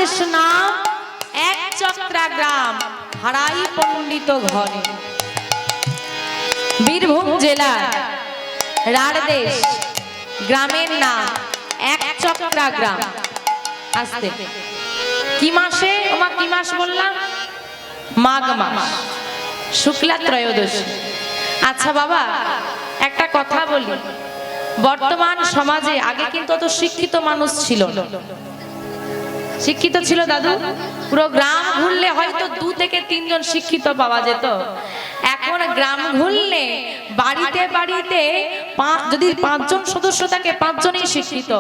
দেশ নাম এক চক্রা গ্রাম, হারাই পণ্ডিত ঘরে। বীরভূম জেলার রাড়দেশ গ্রামের নাম এক চক্রা গ্রাম। আসতে কি মাসে, ওমা কি মাস বললাম? মাঘ মাস, শুক্লা ত্রয়োদশী। আচ্ছা বাবা, একটা কথা বলি, বর্তমান সমাজে আগে কিন্তু অত শিক্ষিত মানুষ ছিল না। শিক্ষিত ছিল দাদু, পুরো গ্রাম ঘুরলে হয়তো 2 থেকে 3 জন শিক্ষিত পাওয়া যেত। এখন গ্রাম ঘুরলে বাড়িতে বাড়িতে যদি 5 জন সদস্য থাকে 5 জনই শিক্ষিত,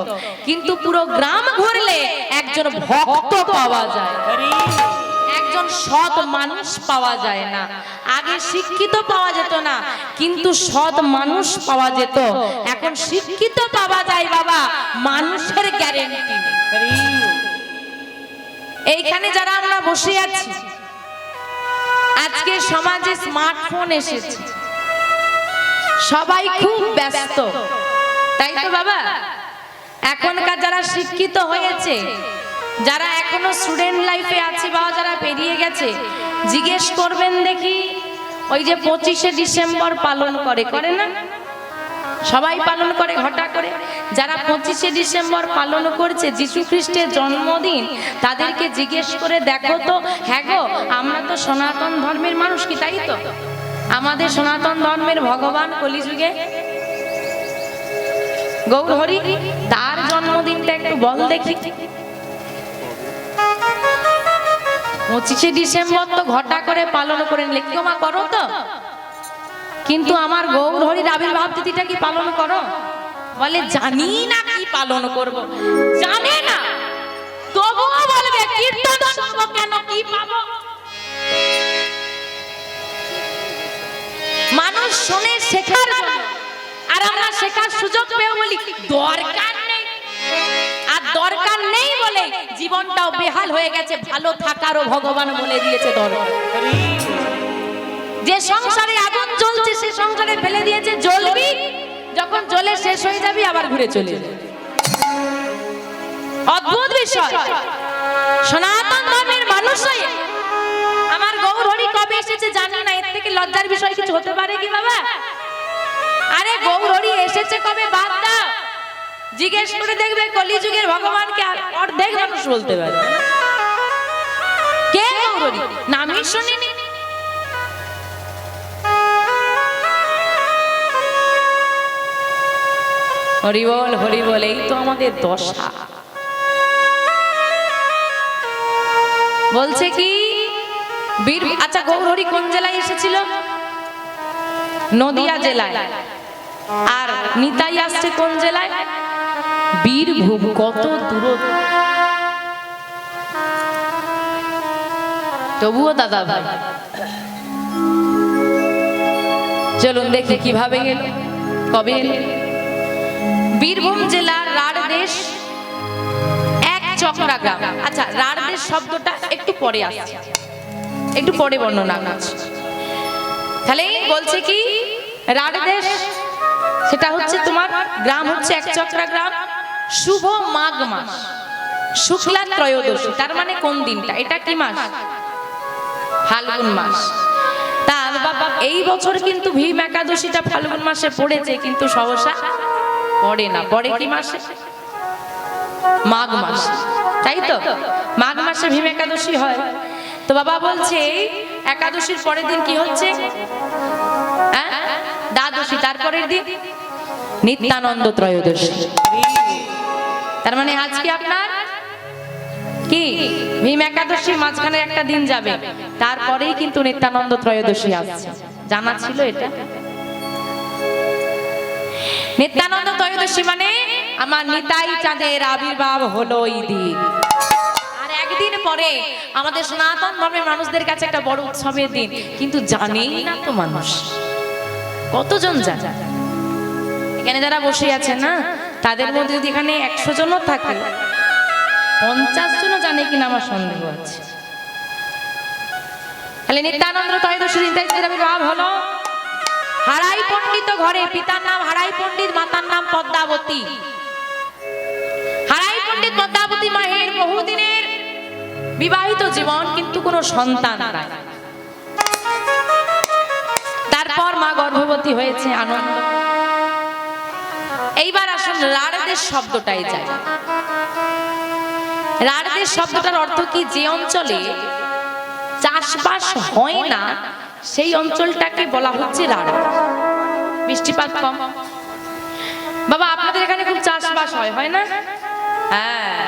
কিন্তু পুরো গ্রাম ঘুরলে একজন ভক্ত পাওয়া যায়, একজন সৎ মানুষ পাওয়া যায় না। আগে শিক্ষিত পাওয়া যেত না, কিন্তু সৎ মানুষ পাওয়া যেত। এখন শিক্ষিত পাওয়া যায় বাবা, মানুষের গ্যারান্টি নেই। এইখানে যারা আমরা বসে আছি, আজকে সমাজে স্মার্টফোন এসেছে, সবাই খুব ব্যস্ত, তাই তো বাবা? এখনকার যারা শিক্ষিত হয়েছে, যারা এখনো স্টুডেন্ট লাইফে আছে বা যারা পেরিয়ে গেছে, জিজ্ঞেস করবেন দেখি, ওই যে 25শে ডিসেম্বর পালন করে না? সবাই পালন করে ঘটা করে। যারা 25শে ডিসেম্বর পালন করছে, যিশু খ্রিস্টের জন্মদিন, তাদেরকে জিজ্ঞেস করে দেখো তো, হ্যাঁ গো, আমরা তো সনাতন ধর্মের মানুষ, কি তাই তো? আমাদের সনাতন ধর্মের ভগবান কলিযুগে গৌর হরি, তার জন্মদিনটা একটু বল দেখি। 25শে ডিসেম্বর তো ঘটা করে পালন করে নিলে, কি মা করো তো? কিন্তু আমার গৌর হরির আবির্ভাব তিথিটা কি পালন করো? বলে জানি না কি পালন করব। জানে না, তবুও বলবে কীর্তন শুনব কেন, কি পাবো? মানুষ শুনে শেখার জন্য, আর আমরা শেখার সুযোগ পেয়ে বলি দরকার নেই। আর দরকার নেই বলে জীবনটাও বেহাল হয়ে গেছে। ভালো থাকারও ভগবান বলে দিয়েছে দরকার। যে সংসারে আগুন জ্বলছে, সে সংসারে ফেলে দিয়েছে জ্বলবি, যখন জ্বলে শেষ হয়ে যাবি আবার ঘুরে চলে যাবি। অদ্ভুত বিষয়। সনাতন ধর্মের মানুষ হয়ে আমার গৌর হরি কবে এসেছে জানি না, এর থেকে লজ্জার বিষয় কিছু হতে পারে কি বাবা? আরে গৌর হরি এসেছে কবে বাদ দাও, জিজ্ঞেস করে দেখবে কলিযুগের ভগবানকে অর্ধেক মানুষ বলতে পারে। কে গৌর হরি? নামই শুনিনি। হরি বল, হরি বল, এই তো আমাদের দশা। বলছে কি বীর, আচ্ছা গৌর হরি কোন জেলায় এসেছিল? নদিয়া জেলায়। আর নিতাই আসছে কোন জেলায়? বীরভূম। কত দূর! তবুও দাদা ভাই, চলুন দেখি কিভাবে গেল, কবে এলো। বীরভূম জেলার রাড়দেশ এক চক্রা গ্রাম। আচ্ছা, রাড়দেশ শব্দটা একটু পরে আসছে, একটু পরে বর্ণনা করছি। তাহলে বলছে কি রাড়দেশ, সেটা হচ্ছে তোমার গ্রাম হচ্ছে এক চক্রা গ্রাম। শুভ মাঘ মাস, শুক্লা ত্রয়োদশী, তার মানে কোন দিনটা? এটা কি মাস? ফাল্গুন মাস। তা বাবা, এই বছর কিন্তু ভীম একাদশীটা ফাল্গুন মাসে পড়েছে, কিন্তু সহসা পড়ে না। পড়ে কি মাসে? মাঘ মাস, তাই তো? মাঘ মাসে ভীম একাদশী হয়। তো বাবা বলছে একাদশীর পরের দিন কি হচ্ছে? দ্বাদশী। তারপরের দিন নিত্যানন্দ ত্রয়োদশী। তার মানে আজকে আপনার কি ভীম একাদশী, মাঝখানে একটা দিন যাবে, তারপরেই কিন্তু নিত্যানন্দ ত্রয়োদশী আসছে। জানা ছিল এটা? নিত্যানন্দ ত্রয়োদশী মানে আমার নিতাই চাঁদের আবির্ভাব হলো এই দিন। আর একদিন পরে আমাদের সনাতন ধর্মের মানুষদের কাছে একটা বড় উৎসবের দিন, কিন্তু জানেই না তো মানুষ। কতজন জানে? এখানে যারা বসে আছেন না, তাদের মধ্যে যদি এখানে 100 জনও থাকে, 50 জনও জানে কিনা আমার সন্দেহ আছে। তাহলে নিত্যানন্দ ত্রয়োদশী নিতাই চাঁদের আবির্ভাব হলো হারাই পণ্ডিত ঘরে। পিতার নাম হারাই পণ্ডিত, মাতার নাম পদ্মাবতী। হারাই পণ্ডিত পদ্মাবতী মায়ের বহুদিনের বিবাহিত জীবন কিন্তু কোনো সন্তান নাই। তারপর মা গর্ভবতী হয়েছে, আনন্দ। এইবার আসুন রাড়দেশ শব্দটাই যায়। রাড়দেশ শব্দটার অর্থ কি? যে অঞ্চলে চাষবাস হয় না সেই অঞ্চলটাকে বলা হচ্ছে রাড়। বৃষ্টিপাত কম। বাবা আপনাদের এখানে খুব চাষবাস হয় না? হ্যাঁ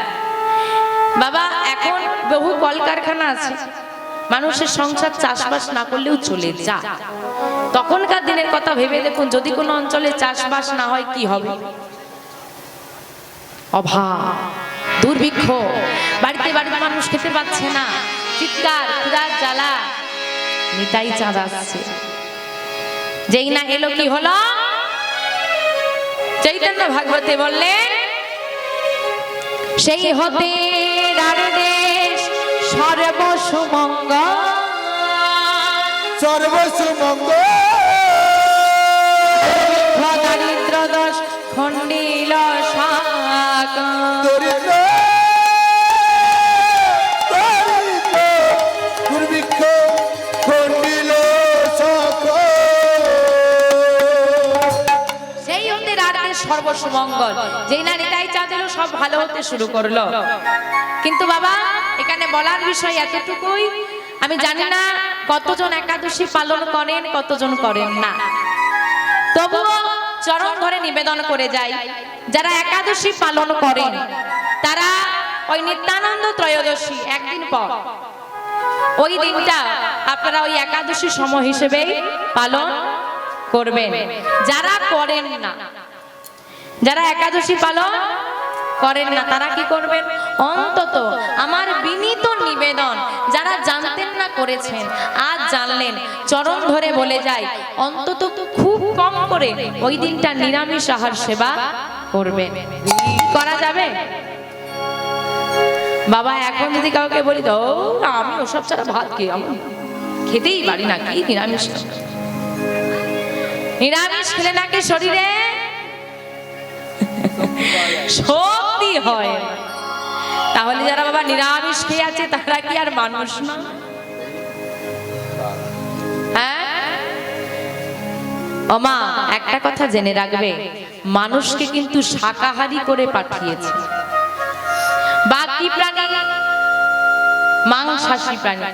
বাবা, এখন বহু কলকারখানা আছে, মানুষের সংসার চাষবাস না করলেও চলে যায়। তখনকার দিনের কথা ভেবে দেখুন, যদি কোনো অঞ্চলে চাষবাস না হয় কি হবে? অভাব, দুর্ভিক্ষ, বাড়িতে বাড়িতে মানুষ খেতে পাচ্ছে না, চিৎকার, ক্ষুধার জ্বালা। নিতাই চাঁদ আসছে, যেই না এলো কি হলো? চৈতন্য ভাগবতে বললেন, সেই হতে রাড়দেশ সর্বসুমঙ্গল, সর্বসুমঙ্গল, দারিদ্র দোষ খণ্ডিল শাক, দুর্ভিক্ষ খণ্ডিল শাক। সেই হতে রাড়দেশ সর্বসুমঙ্গল। যেই না নিতাই চাঁদ এলো সব ভালো হতে শুরু করলো। কিন্তু বাবা এখানে বলার বিষয় এতটুকুই, আমি জানি না কতজন একাদশী পালন করেন, কতজন করেন না, তবুও চরণ ধরে নিবেদন করে যাই, যারা একাদশী পালন করেন তারা ওই নিত্যানন্দ ত্রয়োদশী একদিন পর ওই দিনটা আপনারা ওই একাদশী সম হিসেবে পালন করবেন। যারা করেন না, যারা একাদশী পালন করেন না, তারা কি করবেন? অন্তত আমার বিনীত নিবেদন, যারা জানতেন না করেছেন, আজ জানলেন, চরণ ধরে বলে যায়, অন্তত খুব কম করে ওই দিনটা নিরামিষ আহার সেবা করবেন। করা যাবে? বাবা এখন যদি কাউকে বলি তো আমি ওসব ছাড়া ভাত খেয়ে আমি খেতেই পারি না, কি নিরামিষ? নিরামিষ খেলে নাকি শরীরে শক্তি হয়। তাহলে যারা বাবা নিরামিষ খেয়ে আছে তারা কি আর মানুষ না? হ্যাঁ ও মা, একটা কথা জেনে রাখবে, মানুষকে কিন্তু শাকাহারী করে পাঠিয়েছে। বাঘ কি প্রাণী? মাংসাশী প্রাণী।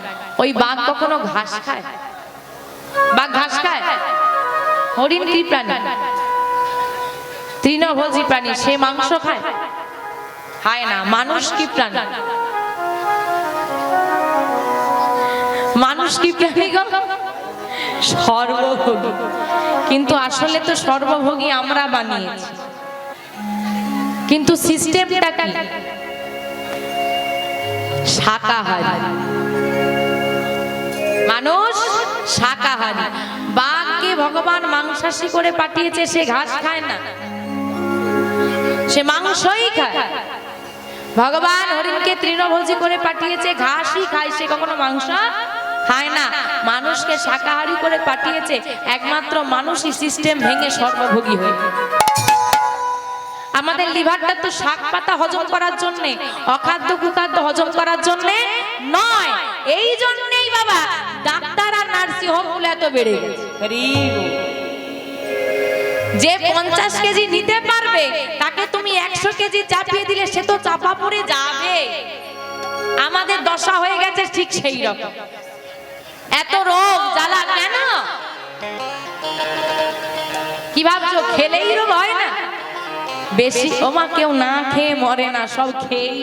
ওই বাঘ কখনো ঘাস খায়? বাঘ ঘাস খায়? হরিণ কি প্রাণী? তৃণভোজী প্রাণী, সে মাংস খায়? খায় না। মানুষ কি প্রাণী? মানুষ কি প্রাণী গো? সর্বভোগী। কিন্তু আসলে তো সর্বভোগী আমরা বানিয়েছি, কিন্তু সিস্টেমটা কি? শাকাহারী। মানুষ শাকাহারী। বাঘকে ভগবান মাংসাশী করে পাঠিয়েছে, সে ঘাস খায় না, সে মাংসই খায়। ভগবান হরিণকে তৃণভোজী করে পাঠিয়েছে, ঘাসই খায়, সে কখনো মাংস খায় না। মানুষকে শাকাহারী করে পাঠিয়েছে, একমাত্র মানুষই সিস্টেম ভেঙে সর্বভোগী হয়ে। আমাদের লিভারটা তো শাক পাতা হজম করার জন্য, অখাদ্য কুখাদ্য হজম করার জন্য নয়। এই জন্যই বাবা ডাক্তার আর নার্সিং হোম গুলো এত বেড়ে গেছে। যে 50 কেজি নিতে পারবে তাকে তুমি 100 কেজি চাপিয়ে দিলে সে তো চাপা পড়ে যাবে। আমাদের দশা হয়ে গেছে ঠিক সেই রকম। এত রোগ জ্বালা কেন? কি ভাবছো খেলেই রোগ হয় না? বেশি ওমা কেউ না খেয়ে মরে না, সব খেয়েই।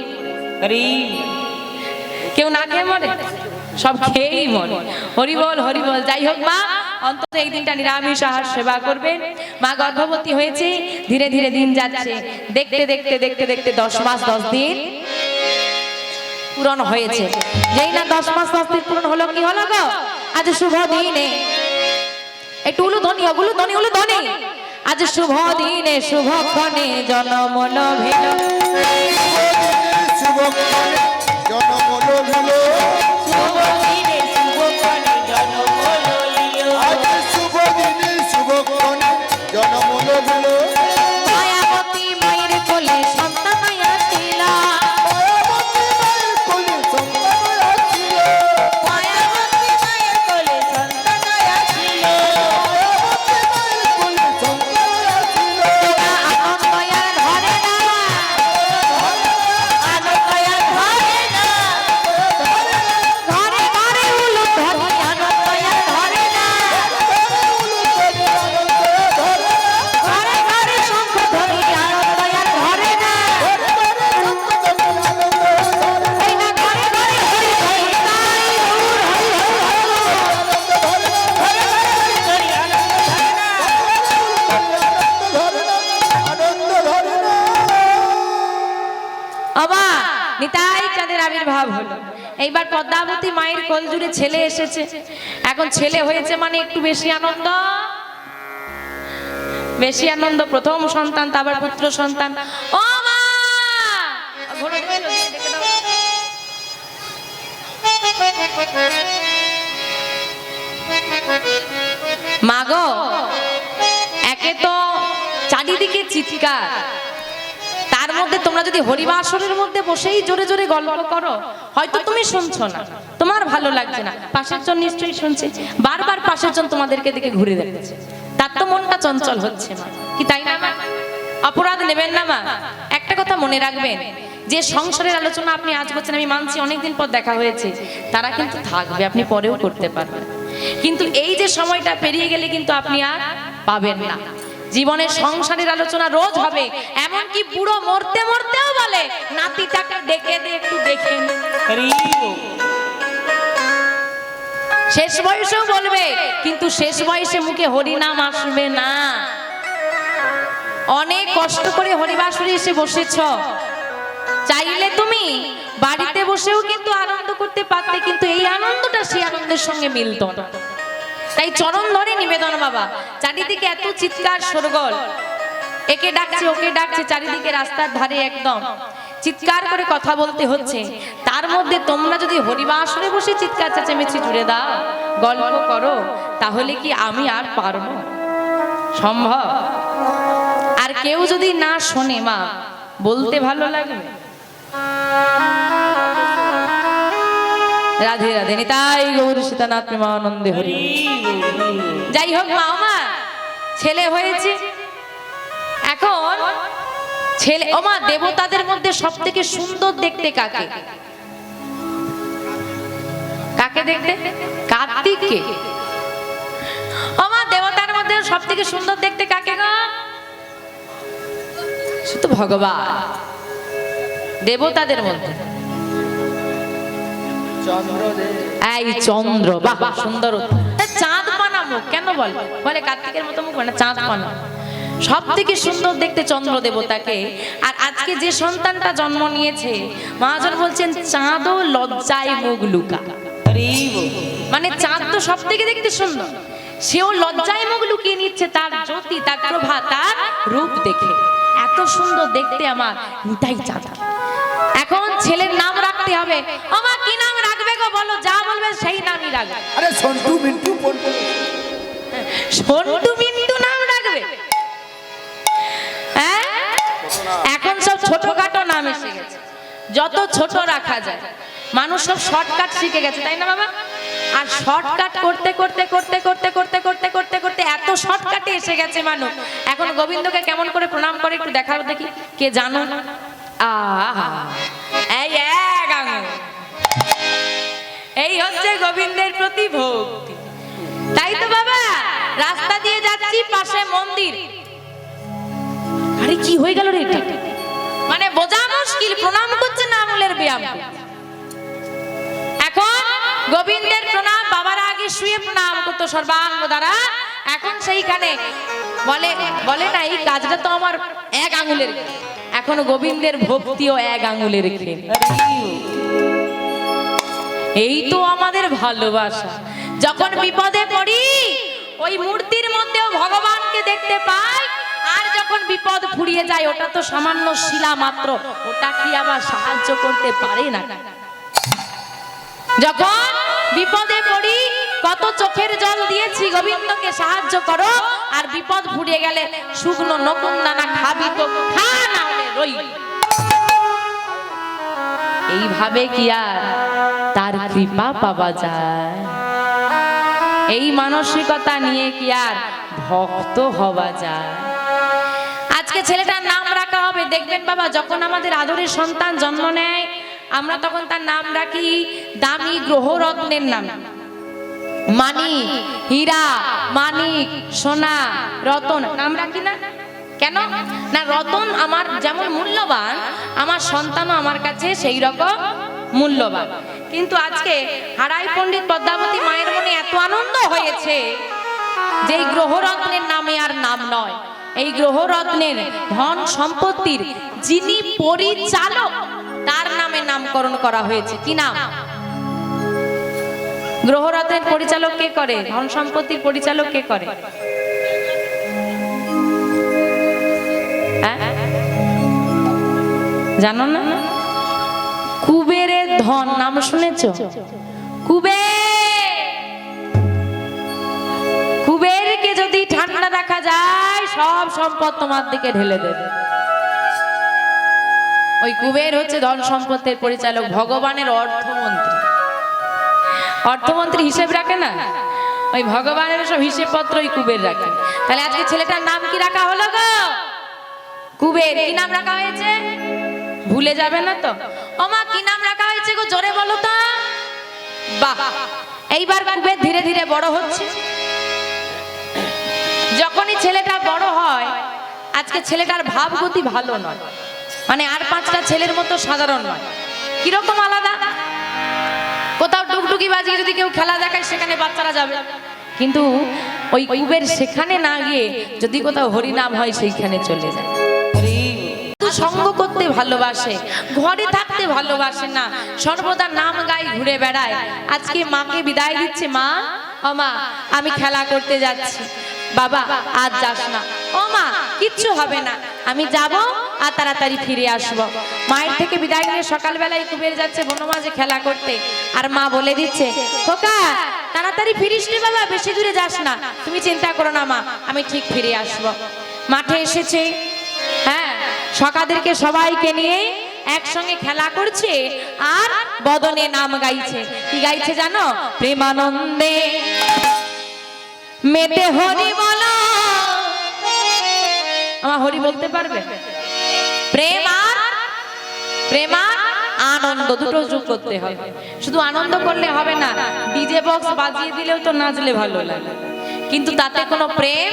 কেউ না খেয়ে মরে, সব খেয়েই মরে। হরি বল হরি বল। যাই হোক মা, অন্তত এই দিনটা নিরামিষ আহার সেবা করবেন। মা গর্ভবতী হয়েছে, ধীরে ধীরে দিন যাচ্ছে, দেখতে দেখতে দেখতে দেখতে 10 মাস 10 দিন পূরণ হয়েছে। যেই না 10 মাস 10 দিন পূরণ হলো, কি হলো গো? আজ শুভ দিনে, একটু উলু ধ্বনি, ওগুলো ধ্বনি, উলু ধ্বনি। আজ শুভ দিনে শুভ ক্ষণে জনম লভিল, শুভ ক্ষণে জনম লভিল, শুভ দিনে শুভ ক্ষণে জনম লভিল, আজ শুভ দিনে শুভ ক্ষণে জনম লভিল। মায়াবতী মায়ের কোলে সন্তান আসিল, মায়াবতী মায়ের কোলে সন্তান আবির্ভাব হলো। এইবার পদ্মাবতী মায়ের কোল জুড়ে ছেলে এসেছে। এখন ছেলে হয়েছে মানে একটু বেশি আনন্দ, বেশি আনন্দ। প্রথম সন্তান, তারপর পুত্র সন্তান। ও মা, ঘোড়া দেখে দাও। মা গো, একে তো চারিদিকে চিৎকার, তার মধ্যে তোমরা যদি হরিবাসরের মধ্যে বসেই জোরে জোরে গল্প করো, হয়তো তুমি শুনছো না, তোমার ভালো লাগছে না, পাশের জন নিশ্চয়ই শুনছে, বারবার পাশের জন তোমাদেরকে দিকে ঘুরে দেখছে, তার তো মনটা চঞ্চল হচ্ছে মা, কি তাই না মা? অপরাধ নেবেন না মা। একটা কথা মনে রাখবেন, যে সংসারের আলোচনা আপনি আজ করছেন, আমি মানছি অনেকদিন পর দেখা হয়েছে, তারা কিন্তু থাকবে, আপনি পরেও করতে পারবেন, কিন্তু এই যে সময়টা পেরিয়ে গেলে কিন্তু আপনি আর পাবেন না। জীবনের সংসারের আলোচনা রোজ হবে, এমনকি বুড়ো মরতে মরতেও বলে নাতিটাকে ডেকে দে একটু দেখেন। শেষ বয়সেও বলবে, কিন্তু শেষ বয়সে মুখে হরিনাম আসবে না। অনেক কষ্ট করে হরিবাসরে এসে বসেছ, চাইলে তুমি বাড়িতে বসেও কিন্তু আনন্দ করতে পারতে, কিন্তু এই আনন্দটা সেই আনন্দের সঙ্গে মিলত না। তাই চরণ ধরে নিবেদন বাবা, চারিদিকে এত চিৎকার শোরগোল, একে ডাকছে ওকে ডাকছে, চারিদিকে রাস্তার ধারে একদম চিৎকার করে কথা বলতে হচ্ছে, তার মধ্যে তোমরা যদি হরিবাসরে বসে চিৎকার চেঁচামেচি জুড়ে দাও, গল্প করো, তাহলে কি আমি আর পারবো? সম্ভব? আর কেউ যদি না শোনে মা, বলতে ভালো লাগবে? রাধে রাধে, নিতাই গৌর সীতানাথ প্রেমানন্দে হরি। যাই হোক মা, আমার ছেলে হয়েছে। এখন ছেলে, ও মা, দেবতাদের মধ্যে সব থেকে সুন্দর দেখতে কাকে? কাকে দেখতে? কার্তিককে। ও মা, দেবতার মধ্যে সব থেকে সুন্দর দেখতে কাকে গো? শুধু ভগবান। দেবতাদের মধ্যে এই চন্দ্র, বাহ সুন্দর। চাঁদ পানা মুখ কেন বলে কার্তিকের মতো মুখ, মানে চাঁদ পানা। সব থেকে সুন্দর দেখতে চন্দ্র দেবতাকে। আর আজকে যে সন্তানটা জন্ম নিয়েছে, মহাজন বলছেন চাঁদও লজ্জায় মুখ লুকা। মানে চাঁদ তো সব থেকে দেখতে সুন্দর, সেও লজ্জায় মুখ লুকিয়ে নিচ্ছে তার জ্যোতি, তার প্রভা, তার রূপ দেখে। এত সুন্দর দেখতে আমার নিতাই চাঁদ। এখন ছেলের নাম রাখতে হবে। আমার কি নাম রাখবে গো বলো, যা বলবে সেই নামই রাখবে। আরে সন্টু মিন্টু পন্টু, সন্টু মিন্টু নাম রাখবে? হ্যাঁ, এখন সব ছোটখাটো নাম এসে গেছে, যত ছোট রাখা যায়। মানুষ সব শর্টকাট শিখে গেছে, তাই না বাবা? আর শর্টকাট করতে করতে করতে করতে করতে করতে করতে করতে এত শর্টকাটে এসে গেছে মানুষ। এখন গোবিন্দকে কেমন করে প্রণাম করে একটু দেখাবো দেখি, কে জানো? এই হচ্ছে গোবিন্দের প্রতি ভক্তি, তাই তো বাবা? রাস্তা দিয়ে যাচ্ছি, পাশে মন্দির, আরে কি হয়ে গেল রে? মানে বোঝা মুশকিল, প্রণাম করছে না আঙুলের ব্যায়াম। এখন গোবিন্দের প্রণাম, বাবার আগে শুয়ে প্রণাম করতো সর্বাঙ্গ দ্বারা, এখন সেইখানে বলে না এই কাজটা তো আমার এক আঙুলের। এখন গোবিন্দের ভক্তিও এক আঙুলের। এই তো আমাদের ভালোবাসা। যখন বিপদে পড়ি, ওই মূর্তির মধ্যেও ভগবানকে দেখতে পাই, আর যখন বিপদ ফুরিয়ে যায়, ওটা তো সামান্য শিলা মাত্র, ওটা কি আবার সাহায্য করতে পারে না? যখন বিপদে পড়ি, কত চোখের জল দিয়েছি গোবিন্দকে সাহায্য করো, আর বিপদ ফুরিয়ে গেলে শুকনো নকুন দানা খাবি তো খা, না হলে রই। এইভাবে কি আর তার কৃপা পাওয়া যায়? এই মানসিকতা নিয়ে কি আর ভক্ত হওয়া যায়? আজকে ছেলেটার নাম রাখা হবে, দেখবেন বাবা, যখন আমাদের আদরের সন্তান জন্ম নেয়, আমরা তখন তার নাম রাখি দামি গ্রহরত্নের নাম। মানিক, হীরা, মানিক, সোনা, রতন নাম রাখি না কেন? না, রতন আমার যেমন মূল্যবান, আমার সন্তানও আমার কাছে সেই রকম মূল্যবান। কিন্তু আজকে হারাই পণ্ডিত পদ্মাবতী মায়ের মনে এত আনন্দ হয়েছে যে এই গ্রহরত্নের নামে আর নাম নয়, এই গ্রহরত্নের ধন সম্পত্তির যিনি পরিচালক তার নামে নামকরণ করা হয়েছে। কি নাম? গ্রহরথের পরিচালক কে করে? ধন সম্পত্তির পরিচালক কে করে? হ্যাঁ? জানো না? কুবেরের ধন নাম শুনেছো? কুবেরকে যদি ঠান্ডা রাখা যায় সব সম্পদ তোমার দিকে ঢেলে দেবে। ওই কুবের হচ্ছে ধন সম্পত্তির পরিচালক, ভগবানের অর্থমন্ত্রী। অর্থমন্ত্রী হিসেব রাখে না, ওই ভগবানের সব হিসেবপত্র ওই কুবের রাখে। তাহলে আজকে ছেলেটার নাম কি রাখা হলো গো? কুবের। কি নাম রাখা হয়েছে? ভুলে যাবে না তো? ওমা কি নাম রাখা হয়েছে গো? জোরে বলো তো। বাহ, এইবার কুবের ধীরে ধীরে বড় হচ্ছে। যখনই ছেলেটা বড় হয়, আজকে ছেলেটার ভাবগতি ভালো নয়, মানে আর পাঁচটা ছেলের মতো সাধারণ নয়। কিরকম আলাদা? কোথাও টুকটুকি বাজিয়ে যদি কেউ খেলা দেখায় সেখানে বাচ্চারা যাবে, কিন্তু ওই কুবের সেখানে না গিয়ে যদি কোথাও হরিনাম হয় সেইখানে চলে যায়। সঙ্গ করতে ভালোবাসে, ঘরে থাকতে ভালোবাসে না, সর্বদা নাম গাই ঘুরে বেড়ায়। আজকে মাকে বিদায় দিচ্ছে, মা ও মা আমি খেলা করতে যাচ্ছি। বাবা আজ যাস না। ও মা কিচ্ছু হবে না, আমি যাব আর তাড়াতাড়ি ফিরে আসবো। মায়ের থেকে বিদায় নিয়ে সকালবেলায় কুবের যাচ্ছে বনমাঝে খেলা করতে, আর মা বলে দিচ্ছে, খোকা তাড়াতাড়ি ফিরিস রে বাবা, বেশি দূরে যাস না, তুমি চিন্তা করো না মা, আমি ঠিক ফিরে আসবো। মাঠে এসেছে, হ্যাঁ সকাদেরকে সবাইকে নিয়ে একসঙ্গে খেলা করছে আর বদনে নাম গাইছে। কি গাইছে জানো? প্রেমানন্দে মেতে হরি বলো। আমার হরি বলতে পারবে? প্রেম আর আনন্দ দুটো যোগ করতে হবে। শুধু আনন্দ করলে হবে না, ডিজে বক্স বাজিয়ে দিলেও তো নাচলে ভালো লাগে, কিন্তু তাতে কোনো প্রেম,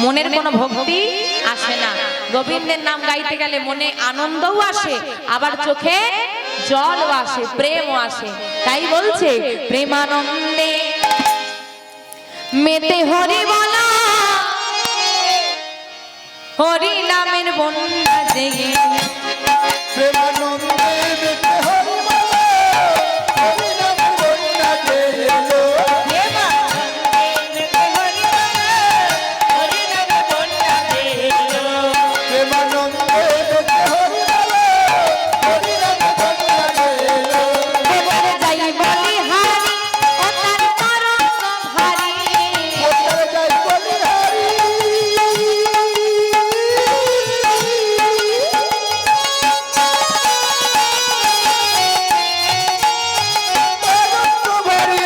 মনের কোনো ভক্তি আসে না। গোবিন্দের নাম গাইতে গেলে মনে আনন্দও আসে, আবার চোখে জলও আসে, প্রেমও আসে। তাই বলছে প্রেমানন্দে মেতে হরি বলা, হরি নামের বন্যা জেগে প্রেমানন্দে মেতে হরি বলা, হরি নামে বন্যা জেগেলো। প্রেমানন্দে মেতে হরি বলা, হরি নামে বন্যা জেগেলো। এবার যাই বলি হারি ও তার তরঙ্গ ভারী। কোথায় যাই বলি হারি, তরঙ্গ ভারী।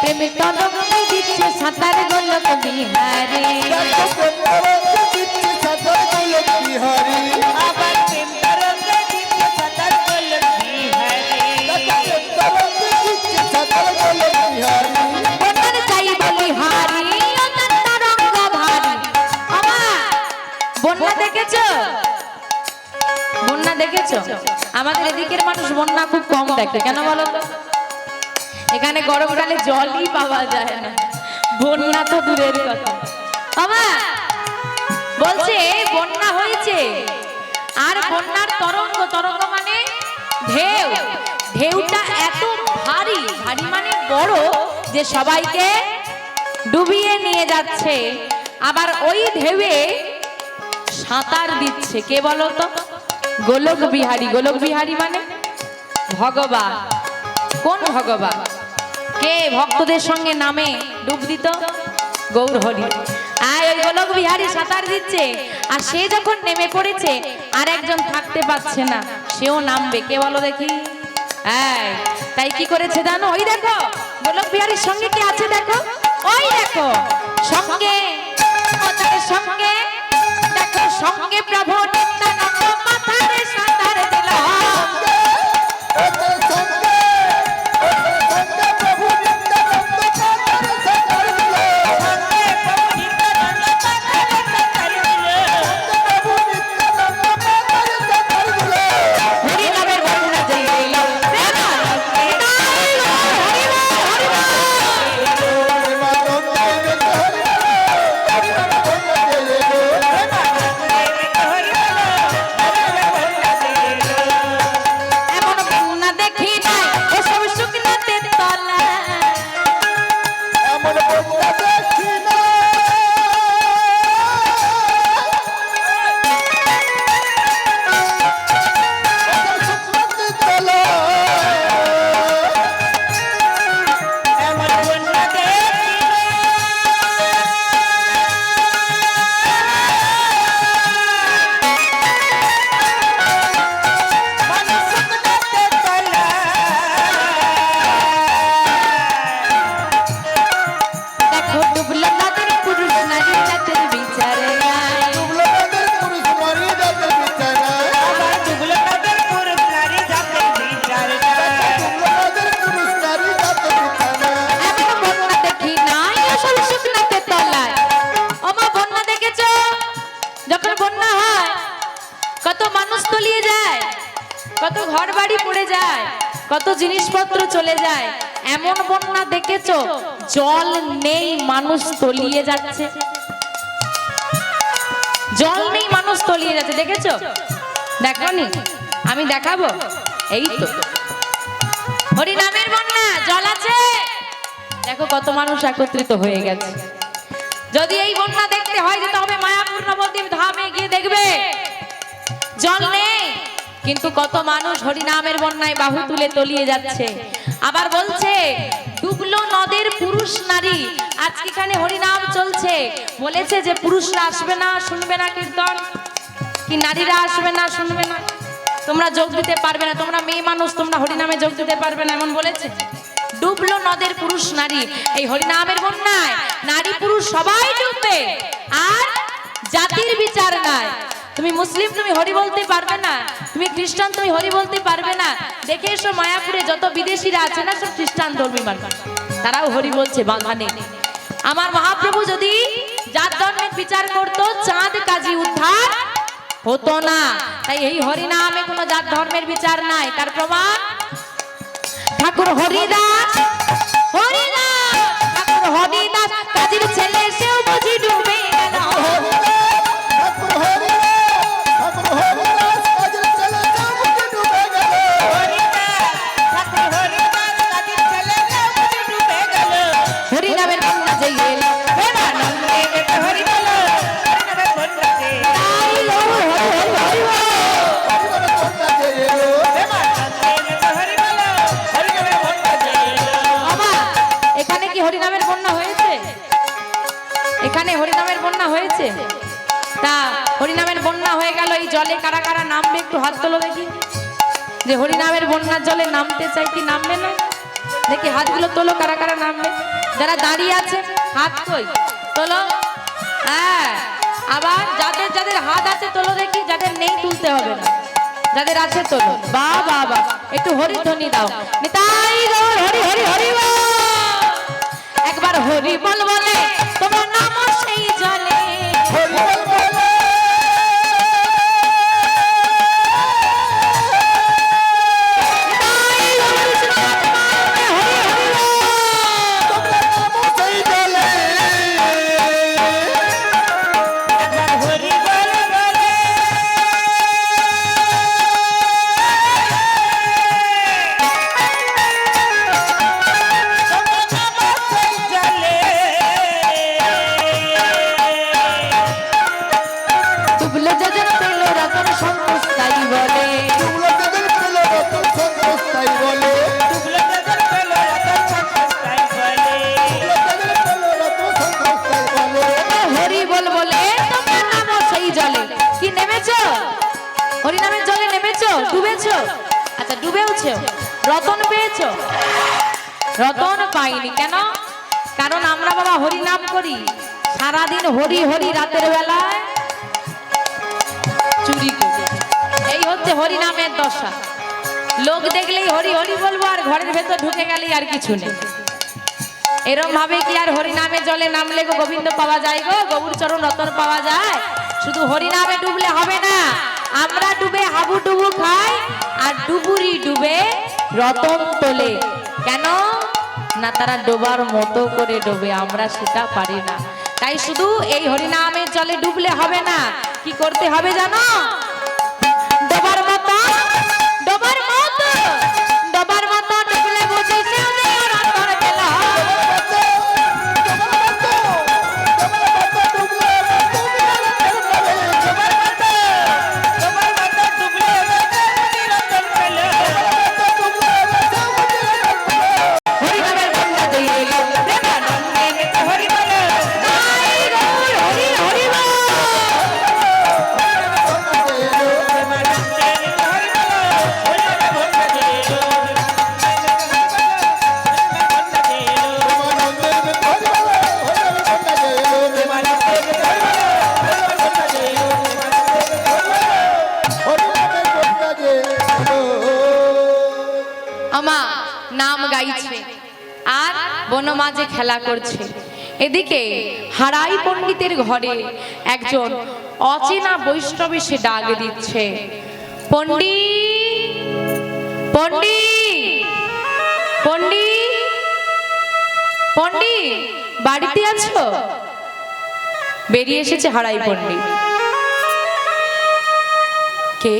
প্রেমের তরঙ্গ দিচ্ছে সাঁতার গোলক বিহারে। আবার প্রেম তরঙ্গ দিচ্ছে সাঁতার গোলক বিহারে। ওনার চাই বলি হারি ও তার তরঙ্গ ভারী। আমা বন্যা দেখেছো? বন্যা দেখেছো? আমাদের এদিকের মানুষ বন্যা খুব কম দেখে, কেন বলো তো? এখানে গরমকালে জলই পাওয়া যায় না, বন্যা তো দূরের কথা। আমা বলছে বন্যা হয়েছে, আর বন্যার তরঙ্গ, তরঙ্গ মানে ঢেউ, ঢেউটা এত ভারী, ভারী মানে বড়, যে সবাইকে ডুবিয়ে নিয়ে যাচ্ছে। আবার ওই ঢেউয়ে সাঁতার দিচ্ছে কে বলো তো? গোলক বিহারী। গোলক বিহারী মানে ভগবান। কোন ভগবান? কে ভক্তদের সঙ্গে নামে ডুব দিত? গৌর হরি। আর ওই গোলক বিহারী সাঁতার দিচ্ছে, আর সে যখন নেমে পড়েছে আর একজন থাকতে পারছে না, সেও নামবে। কে বলো দেখি? তাই কি করেছে জানো? ওই দেখো গোলক বিহারীর সঙ্গে কি আছে দেখো, ওই দেখো সঙ্গে, সঙ্গে দেখো সঙ্গে প্রভু নিত্যানন্দ মাথায় সাঁতার দিল। প্রেম কত জিনিসপত্র চলে যায়। এমন বন্যা দেখেছো জল নেই মানুষ তলিয়ে যাচ্ছে, জল নেই মানুষ তলিয়ে যাচ্ছে, দেখেছো? দেখোনি? আমি দেখাবো, এই তো হরিনামের বন্যা, জল আছে, দেখো কত মানুষ একত্রিত হয়ে গেছে। যদি এই বন্যা দেখতে হয় যেতে হবে মায়াপুর নবদ্বীপ ধামে গিয়ে দেখবে, জল নেই কিন্তু কত মানুষ হরিনামের বন্যায় বাহু তুলে তলিয়ে যাচ্ছে। আবার বলছে ডুবলো নদের পুরুষ নারী, আজকে এখানে হরিনাম চলছে, বলেছে যে পুরুষরা আসবে না, শুনবে না কীর্তন, কি নারীরা আসবে না, শুনবে না, তোমরা যোগ দিতে পারবে না, তোমরা মেয়ে মানুষ, তোমরা হরিনামে যোগ দিতে পারবে না, এমন বলেছে। ডুবলো নদের পুরুষ নারী, এই হরিনামের বন্যায় নারী পুরুষ সবাই ডুববে, আর জাতির বিচার নাই। তুমি মুসলিম তুমি হরি বলতে পারবে না, তুমি খ্রিস্টান তুমি হরি বলতে পারবে না। দেখে এসো মায়াপুরে যত বিদেশিরা আছে না, সব খ্রিস্টান ধর্মী মানুষ, তারাও হরি বলছে, বাধা নেই। আমার মহাপ্রভু যদি জাত ধর্মের বিচার করতো, চাঁদ কাজী উদ্ধার হতো না। তাই এই হরিনামে কোনো জাত ধর্মের বিচার নাই। তার প্রমাণ ঠাকুর হরিদাস, হরিদাস ঠাকুর হরিদাস কাজীর ছেলে, সেও বুঝি ডুবে গেল। ঠাকুর হরিদাস, ঠাকুর হরিদাস, কাজের ছেলে কেউ বুঝি ডুবে গেল। হরিনামের বন্যা যে এলো, তাই লো হরি হরি হরি বল। বাবা, এখানে কি হরিনামের বন্যা হয়েছে? এখানে হরিনামের বন্যা হয়েছে? তা হরিনামের বন্যা হয়ে গেল, এই জলে কারা কারা নামবে একটু হাত তোলো দেখি, যে হরিনামের বন্যার জলে নামতে চাই, কি নামবে না দেখি, হাতগুলো তোলো, কারা কারা নামবে। যারা দাঁড়িয়ে আছে হাত কই তোলো, হ্যাঁ। আবার যাদের যাদের হাত আছে তোলো দেখি, যাদের নেই তুলতে হবে না, যাদের আছে তোলো। বাহ বাহ বাহ, একটু হরিধ্বনি দাও, নিতাই গৌর হরি হরি হরি বল। একবার হরি বল বলে তোমার নাম সেই জলে, হরি বল বলে, নিতাই গৌর কৃষ্ণ নামে হরি হরি বল। তোমরা নামো সেই জলে। ডুবলো যোজন পেলো রতন সন্তোষ তাই বলে, তোমরা যাদের পেল রতন সন্তোষ তাই বলে। তোমরা যাদের পেল রতন সন্তোষ তাই বলে। হরি বল বলে তোমার নামও সেই জলে। কি নেমেছো? হরিনামের জলে নেমেছো, ডুবেছো? আচ্ছা ডুবেওছো, রতন পেয়েছো? রতন পাইনি কেন? কারণ আমরা বাবা হরি নাম করি, সারাদিন হরি হরি, রাতের বেলায় চুরি করি। এই হচ্ছে হরি নামের দশা। লোক দেখলেই হরি হরি বলবো, আর ঘরের ভেতর ঢুকে গেলেই আর কিছু নেই। এরম ভাবে কি আর হরিনামে জলে নামলে গো গোবিন্দ পাওয়া যায় গো, গৌর চরণ রতন পাওয়া যায়? শুধু হরিনামে ডুবলে হবে না, আমরা ডুবে হাবু ডুবু খাই, আর ডুবুরি ডুবে রতন তোলে। কেন না? তারা ডোবার মতো করে ডোবে, আমরা সেটা পারি না। তাই শুধু এই হরিনামের জলে ডুবলে হবে না, কি করতে হবে জানো? ডোবার মতো, ডোবার মতো, ডোবার মতো ডুবলে বুঝি সেও যে রতন পেল। হরিনামের বন্যা দিয়ে এলো, প্রেমানন্দে মেতে হরি বল, তাই গৌর হরি হরি বল। আমা নাম গাইছে আর বনমাঝে খেলা করছে। এদিকে হারাই পণ্ডিতের ঘরে একজন অচেনা বৈষ্ণব এসে ডাক দিচ্ছে, পণ্ডিত, পণ্ডিত। পণ্ডিত বাড়িতে আছো? বেরিয়ে এসেছে হারাই পণ্ডিত। কে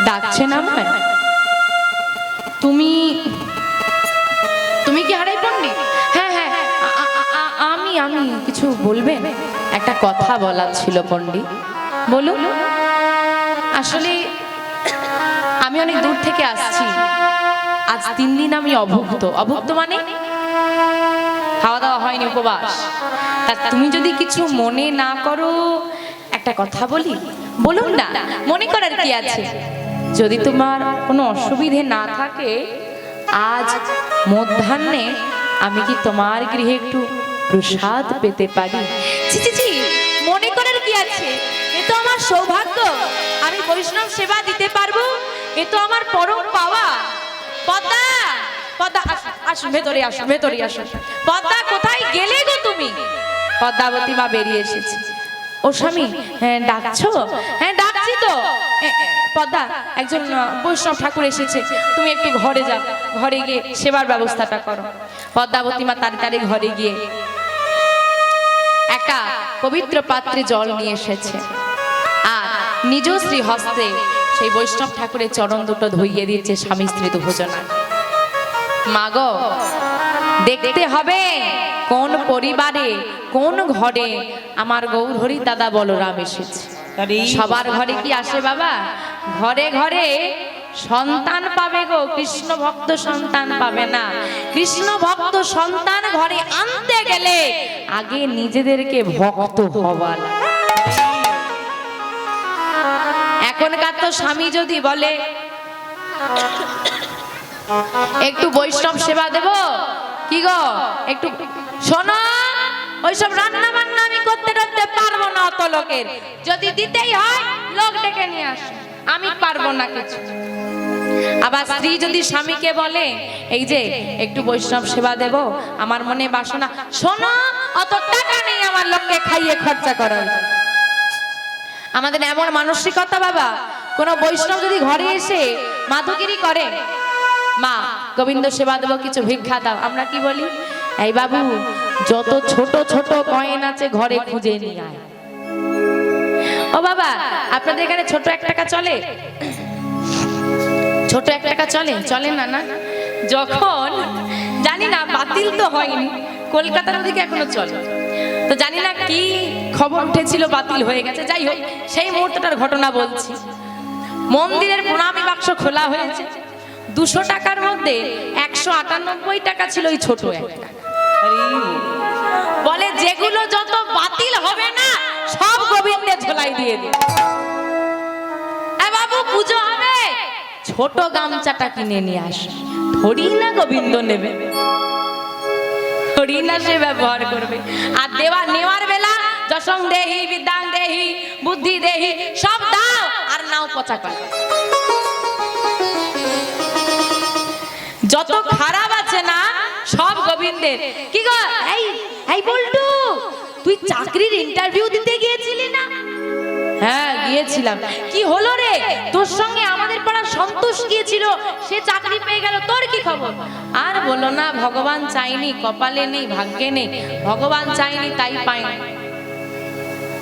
ডাকছেন আমায়? তুমি তুমি কি হারাই পণ্ডিত? হ্যাঁ হ্যাঁ, আমি আমি কিছু বলবেন? একটা কথা বলার ছিল পণ্ডিত। বলুন। আসলে আমি অনেক দূর থেকে আসছি, আজ 3 দিন আমি অভুক্ত। অভুক্ত মানে খাওয়া দাওয়া হয়নি, উপবাস। তা তুমি যদি কিছু মনে না করো একটা কথা বলি? বলুন না, মনে করার কি আছে? যদি তোমার কোনো অসুবিধে না থাকে, আজ মধ্যাহ্নে আমি কি তোমার গৃহে একটু প্রসাদ পেতে পারি? ছি ছি ছি, মনে করার কি আছে? এ তো আমার সৌভাগ্য, আমি বৈষ্ণব সেবা দিতে পারবো, এ তো আমার পরম পাওয়া। পদ্মা, পদ্মা আসুন, ভেতরে আসুন, ভেতরে আসুন। পদ্মা, কোথায় গেলে গো তুমি? পদ্মাবতী মা বেরিয়ে এসেছে। ও স্বামী, হ্যাঁ ডাকছো? হ্যাঁ ডাকছি তো। পদ্মা, একজন বৈষ্ণব ঠাকুর এসেছে, তুমি একটু ঘরে যাও, ঘরে গিয়ে সেবার ব্যবস্থাটা করো। পদ্মাবতী মা তাড়াতাড়ি ঘরে গিয়ে একটা পবিত্র পাত্রে জল নিয়ে এসেছে, আর নিজ শ্রী হস্তে সেই বৈষ্ণব ঠাকুরের চরণ দুটো ধুইয়ে দিচ্ছে স্বামী স্ত্রী দুজনা। মা গো, দেখতে হবে কোন পরিবারে কোন ঘরে আমার গৌরহরি দাদা বলরাম এসেছে। সবার ঘরে কি আসে বাবা? ঘরে ঘরে সন্তান পাবে গো, কৃষ্ণ ভক্ত সন্তান পাবে না। কৃষ্ণ ভক্ত সন্তান ঘরে আনতে গেলে আগে নিজেদেরকে ভক্ত হওয়া লাগে। এখনকার তো স্বামী যদি বলে একটু বৈষ্ণব সেবা দেব, কি গো একটু শোনো, ওইসব রান্না বান্না আমি করতে পারবো না, অত লোকের যদি দিতেই হয় লোক ডেকে নিয়ে আসো, আমি পারবো না কিছু। আবার স্ত্রী যদি স্বামীকে বলে এই যে একটু বৈষ্ণব সেবা দেব, আমার মনে বাসনা, শোনো অত টাকা নেই আমার লোককে খাইয়ে খরচা করার। আমাদের এমন মানসিকতা বাবা, কোন বৈষ্ণব যদি ঘরে এসে মাধুগিরি করে, মা গোবিন্দ সেবা দেবো, কিছু ভিক্ষা দাও, আমরা কি বলি? এই বাবু, যত ছোট ছোট কয়েন আছে ঘরে খুঁজে নিয়ে আয়। ও বাবা, আপনাদের এখানে ছোট 1 টাকা চলে? ছোট 1 টাকা চলে? চলে না? না, যখন জানি না, বাতিল তো হয়নি, কলকাতার ওদিকে এখনো চলে, তো জানি না কি খবর উঠেছিল, বাতিল হয়ে গেছে। যাই হোক, সেই মুহূর্তটার ঘটনা বলছি। মন্দিরের প্রণামী বাক্স খোলা হয়েছে, 200 টাকার মধ্যে 198 টাকা ছিল ওই ছোট একটা। বলে যেগুলো যত বাতিল হবে না সব গোবিন্দের ঝোলাই দিয়ে দিন। বাবু, পুজো হবে, ছোট গামছাটা কিনে নিয়ে আস, থোড়ি না গোবিন্দ নেবে, থোড়ি না সে ব্যবহার করবে। আর নেওয়ার বেলা যশং দেহি, বিদ্যাং দেহি, বুদ্ধি দেহি, সব দাও, আর নাও পচা করে। যত খারাপ আছে না সব গোবিন্দের। কি গো, এই বল্টু, তুই চাকরির ইন্টারভিউ দিতে গিয়েছিলি না? হ্যাঁ গিয়েছিলাম। কি হলো রে? তোর সঙ্গে আমাদের পাড়ার সন্তোষ গিয়েছিল, সে চাকরি পেয়ে গেল, তোর কি খবর? আর বলো না, ভগবান চাইনি, কপালে নেই, ভাগ্যে নেই, ভগবান চাইনি তাই পাইনি।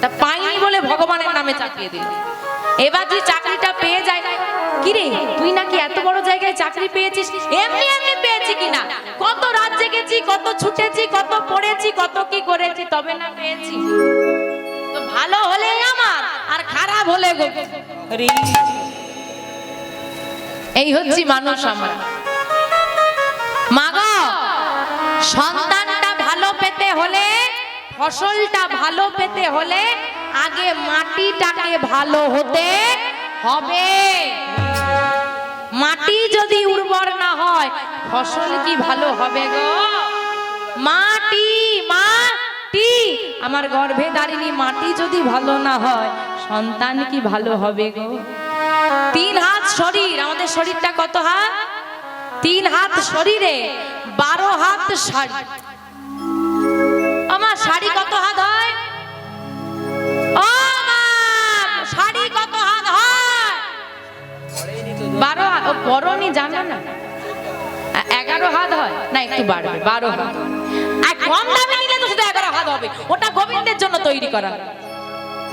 তা পাইনি বলে ভগবানের নামে চাপিয়ে দিল। এবার যে চাকরিটা পেয়ে যায়, কি রে তুই নাকি এত বড় জায়গায় চাকরি পেয়েছিস? এমনি এমনি পেয়েছি কিনা, কত রাত জেগেছি, কত ছুটেছি, কত পড়েছি, কত কি করেছি, তবে না পেয়েছি। তো ভালো হলে আমার, আর খারাপ হলে গো, এই হচ্ছে মানুষ আমরা। মাগো, সন্তানটা ভালো পেতে হলে, ফসলটা ভালো পেতে হলে আগে মাটিটাকে ভালো হতে হবে। মাটি যদি উর্বর না হয় ফসল কি ভালো হবে গো? মাটি, মাটি, আমার গর্ভে দাঁড়িয়ে মাটি যদি ভালো না হয় সন্তান কি ভালো হবে গো? 3 হাত শরীর, আমাদের শরীরটা কত হাত? 3 হাত শরীরে 12 হাত শাড়ি। আমার শাড়ি কত হাত হয়? ও মা, শাড়ি কত হাত হয়? 12 হাত। ও পরনি জানো না? 11 হাত হয় না, একটু বাড়বে, 12 হাত। আর কম দামে নিলে তো শুধু 11 হাত হবে, ওটা গোবিন্দের জন্য তৈরি করা,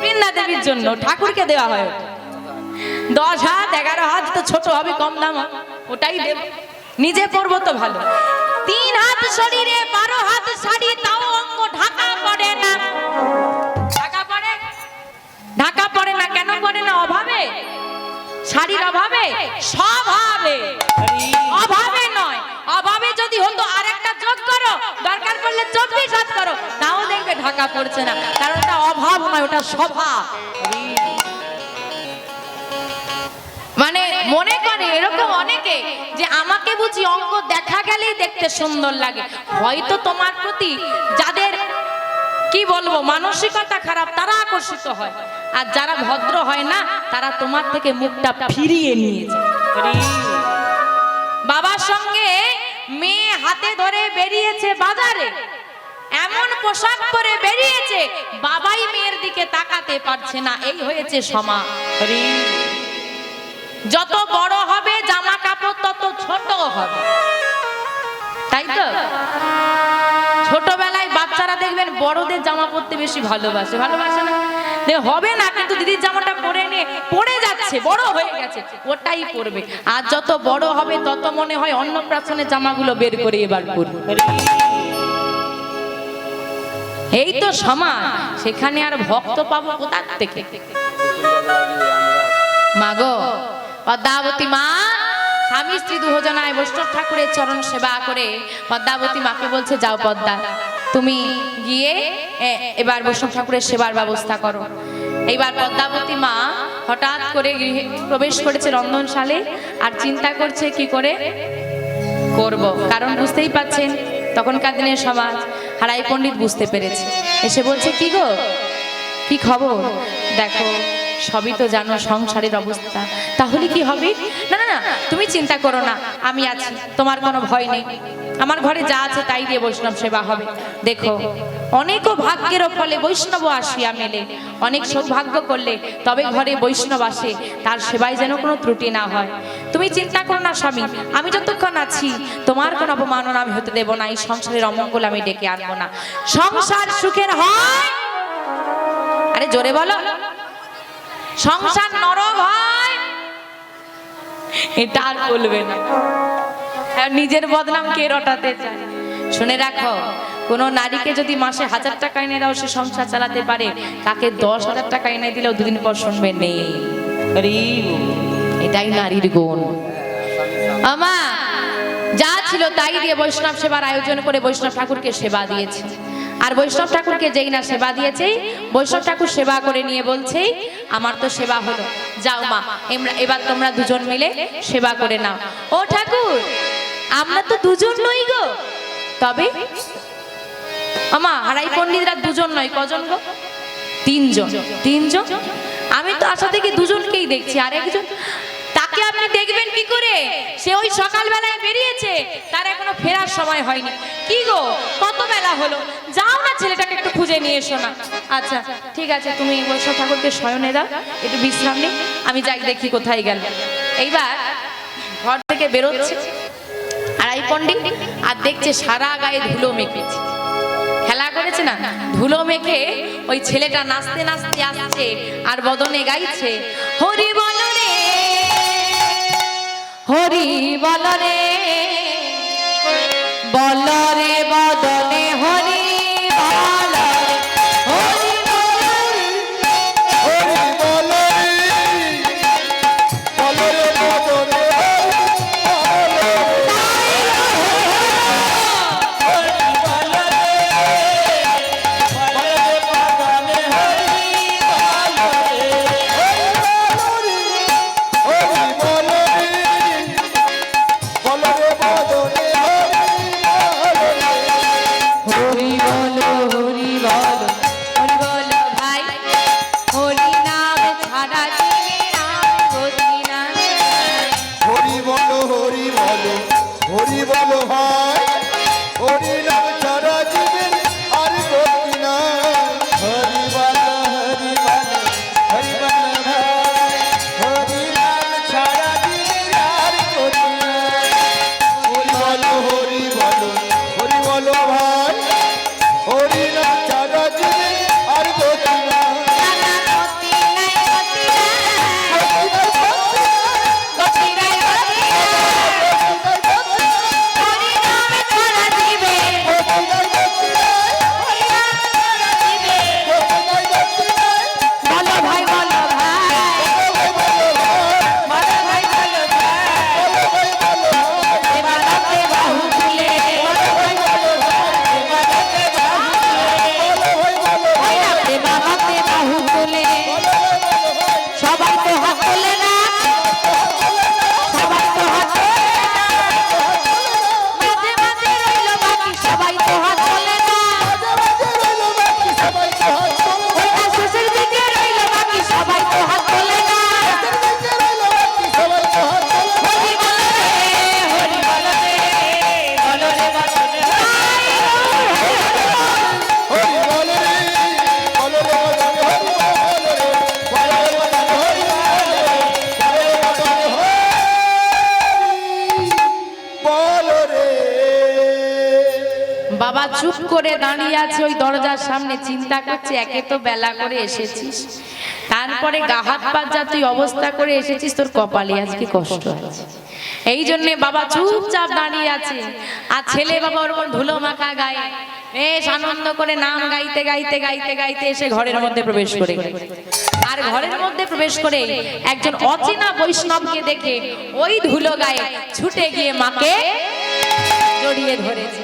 বৃন্দা দেবীর জন্য, ঠাকুরকে দেওয়া হয়। 10 হাত 11 হাত তো ছোট হবে, কম দাম হবে, ওটাই দেব, নিজে পরবো তো ভালো। 3 হাত শরীরে 12 হাত শাড়ি, তাও অঙ্গ ঢাকা পড়ে না। ঢাকা পড়ে, ঢাকা পড়ে না কেন পড়ে না? অভাবে, শাড়ির অভাবে, স্বভাবে, অভাবে নয়। অভাবে যদি হতো আরেকটা যোগ করো, দরকার পড়লে 24 হাত করো, তাও দেখবে ঢাকা পড়ছে না, কারণ ওটা অভাব নয়, ওটা স্বভাব। মানে মনে করে এরকম অনেকে যে আমাকে বুঝি অঙ্গ দেখা গেলেই দেখতে সুন্দর লাগে। হয়তো তোমার প্রতি যাদের কি বলবো মানসিকতা খারাপ তারা আকর্ষিত হয়, আর যারা ভদ্র হয় না তারা তোমার থেকে মুখটা ফিরিয়ে নিয়ে যায়। বাবার সঙ্গে মেয়ে হাতে ধরে বেরিয়েছে বাজারে, এমন পোশাক পরে বেরিয়েছে বাবাই মেয়ের দিকে তাকাতে পারছে না। এই হয়েছে সমাজ। যত বড় হবে জামা কাপড় তত ছোট হবে, তাই তো? ছোটবেলায় বাচ্চারা দেখবেন বড়দের জামা পরতে বেশি ভালোবাসে, ভালোবাসে না? হবে না, কিন্তু দিদির জামাটা পরে নিয়ে পড়ে যাচ্ছে, বড় হয়ে গেছে, ওটাই পরবে। আর যত বড় হবে তত মনে হয় অন্নপ্রাশনের জামাগুলো বের করে এবার পরবে। এই তো সমাজ, সেখানে আর ভক্ত পাবো কোথা থেকে? মাগো পদ্মাবতী মা, স্বামী স্ত্রী দুজনায় বৈষ্ণব ঠাকুরের চরণ সেবা করে পদ্মাবতী মাকে বলছে, যাও পদ্মা, তুমি গিয়ে এবার বৈষ্ণব ঠাকুরের সেবার ব্যবস্থা করো। এইবার পদ্মাবতী মা হঠাৎ করে গৃহে প্রবেশ করেছে রন্ধনশালে, আর চিন্তা করছে কি করে করব, কারণ বুঝতেই পাচ্ছেন তখনকার দিনের সমাজ। হারাই পণ্ডিত বুঝতে পেরেছে, এসে বলছে, কি গো, কি খবর? দেখো সবই তো জানো সংসারের অবস্থা, তাহলে কি হবে? না না না, তুমি চিন্তা করো না, আমি আছি, তোমার কোনো ভয় নেই, আমার ঘরে যা আছে তাই দিয়ে বৈষ্ণব সেবা হবে। দেখো অনেক ভাগ্যের ফলে বৈষ্ণব আসিয়া মেলে, অনেক সৌভাগ্য করলে তবে ঘরে বৈষ্ণব আসে, তার সেবায় যেন কোনো ত্রুটি না হয়। তুমি চিন্তা করো না স্বামী, আমি যতক্ষণ আছি তোমার কোনো অপমাননা আমি হতে দেব না, এই সংসারের অমঙ্গল আমি ডেকে আনবো না। সংসার সুখের হয়, আরে জোরে বলো, সংসার নরক হয়, এটা আর বলবে না। নিজের বদনাম কে রটাতে চায়? শুনে রাখো, কোন নারীকে যদি মাসে 1000 টাকা এনে দাও সে সংসার চালাতে পারে, তাকে 10,000 টাকা এনে দিলেও দুদিন পর শুনবে নেই। এটাই নারীর গুণ। আমা যা ছিল তাই দিয়ে বৈষ্ণব সেবার আয়োজন করে বৈষ্ণব ঠাকুরকে সেবা দিয়েছে। আর বৈষ্ণব ঠাকুরকে যেই না সেবা দিয়েছে, বৈষ্ণব ঠাকুর সেবা করে নিয়ে বলছে, আমার তো সেবা হলো, যাও মা এবার তোমরা দুজন মিলে সেবা করে নাও। ও ঠাকুর, আমরা তো দুজন নই গো। তবে আমা হারাই পণ্ডিতরা দুজন নয়, কজন গো? 3 জন। 3 জন? আমি তো আশা থেকে দুজনকেই দেখছি, আর একজন তাকে আপনি দেখবেন কি করে? সে ওই সকালবেলায় বেরিয়েছে, তার এখনো ফেরার সময় হয়নি। কি গো, কত বেলা হলো, যাও না ছেলেটাকে একটু খুঁজে নিয়ে এসো না। আচ্ছা ঠিক আছে, তুমি বৈষ্ণব ঠাকুরকে শয়নে দাও, একটু বিশ্রাম নিই, আমি যাই দেখি কোথায় গেল। এইবার ঘর থেকে বেরোচ্ছে হারাই পণ্ডিত, আর দেখছে সারা গায়ে ধুলো মেখেছে, খেলা করেছে না, ধুলো মেখে ওই ছেলেটা নাচতে নাচতে আসছে আর বদনে গাইছে, হরি বল রে, হরি বল রে, বল রে বদনে হরি বল রে, হরি বল রে, হরি বল রে, বল রে বদনে হরি বল, হরি বল, হরি বল ভাই, হরি নাম ছাড়া দিনে নাম গতি না। হরি বল, হরি বল, হরি বল ভাই, হরি নাম ছাড়া জীবন আর গতি নাই। হরি বল, হরি বল, হরি বল ভাই, হরি নাম ছাড়া জীবন আর গতি নাই। হরি বল, বাবা চুপ করে দাঁড়িয়ে আছে ওই দরজার সামনে, চিন্তা করছে একে তো বেলা করে এসেছিস, তারপরে গা হাত পা যা তুই অবস্থা করে এসেছিস, তোর কপালে আজকে কষ্ট আছে। এই জন্যে বাবা চুপচাপ দাঁড়িয়ে আছে। আর ছেলে বাবা ওরকম ধুলো মাখা গায়ে বেশ আনন্দ করে নাম গাইতে গাইতে গাইতে গাইতে এসে ঘরের মধ্যে প্রবেশ করে। আর ঘরের মধ্যে প্রবেশ করে একজন অচেনা বৈষ্ণবকে দেখে ওই ধুলো গায়ে ছুটে গিয়ে মাকে জড়িয়ে ধরেছে।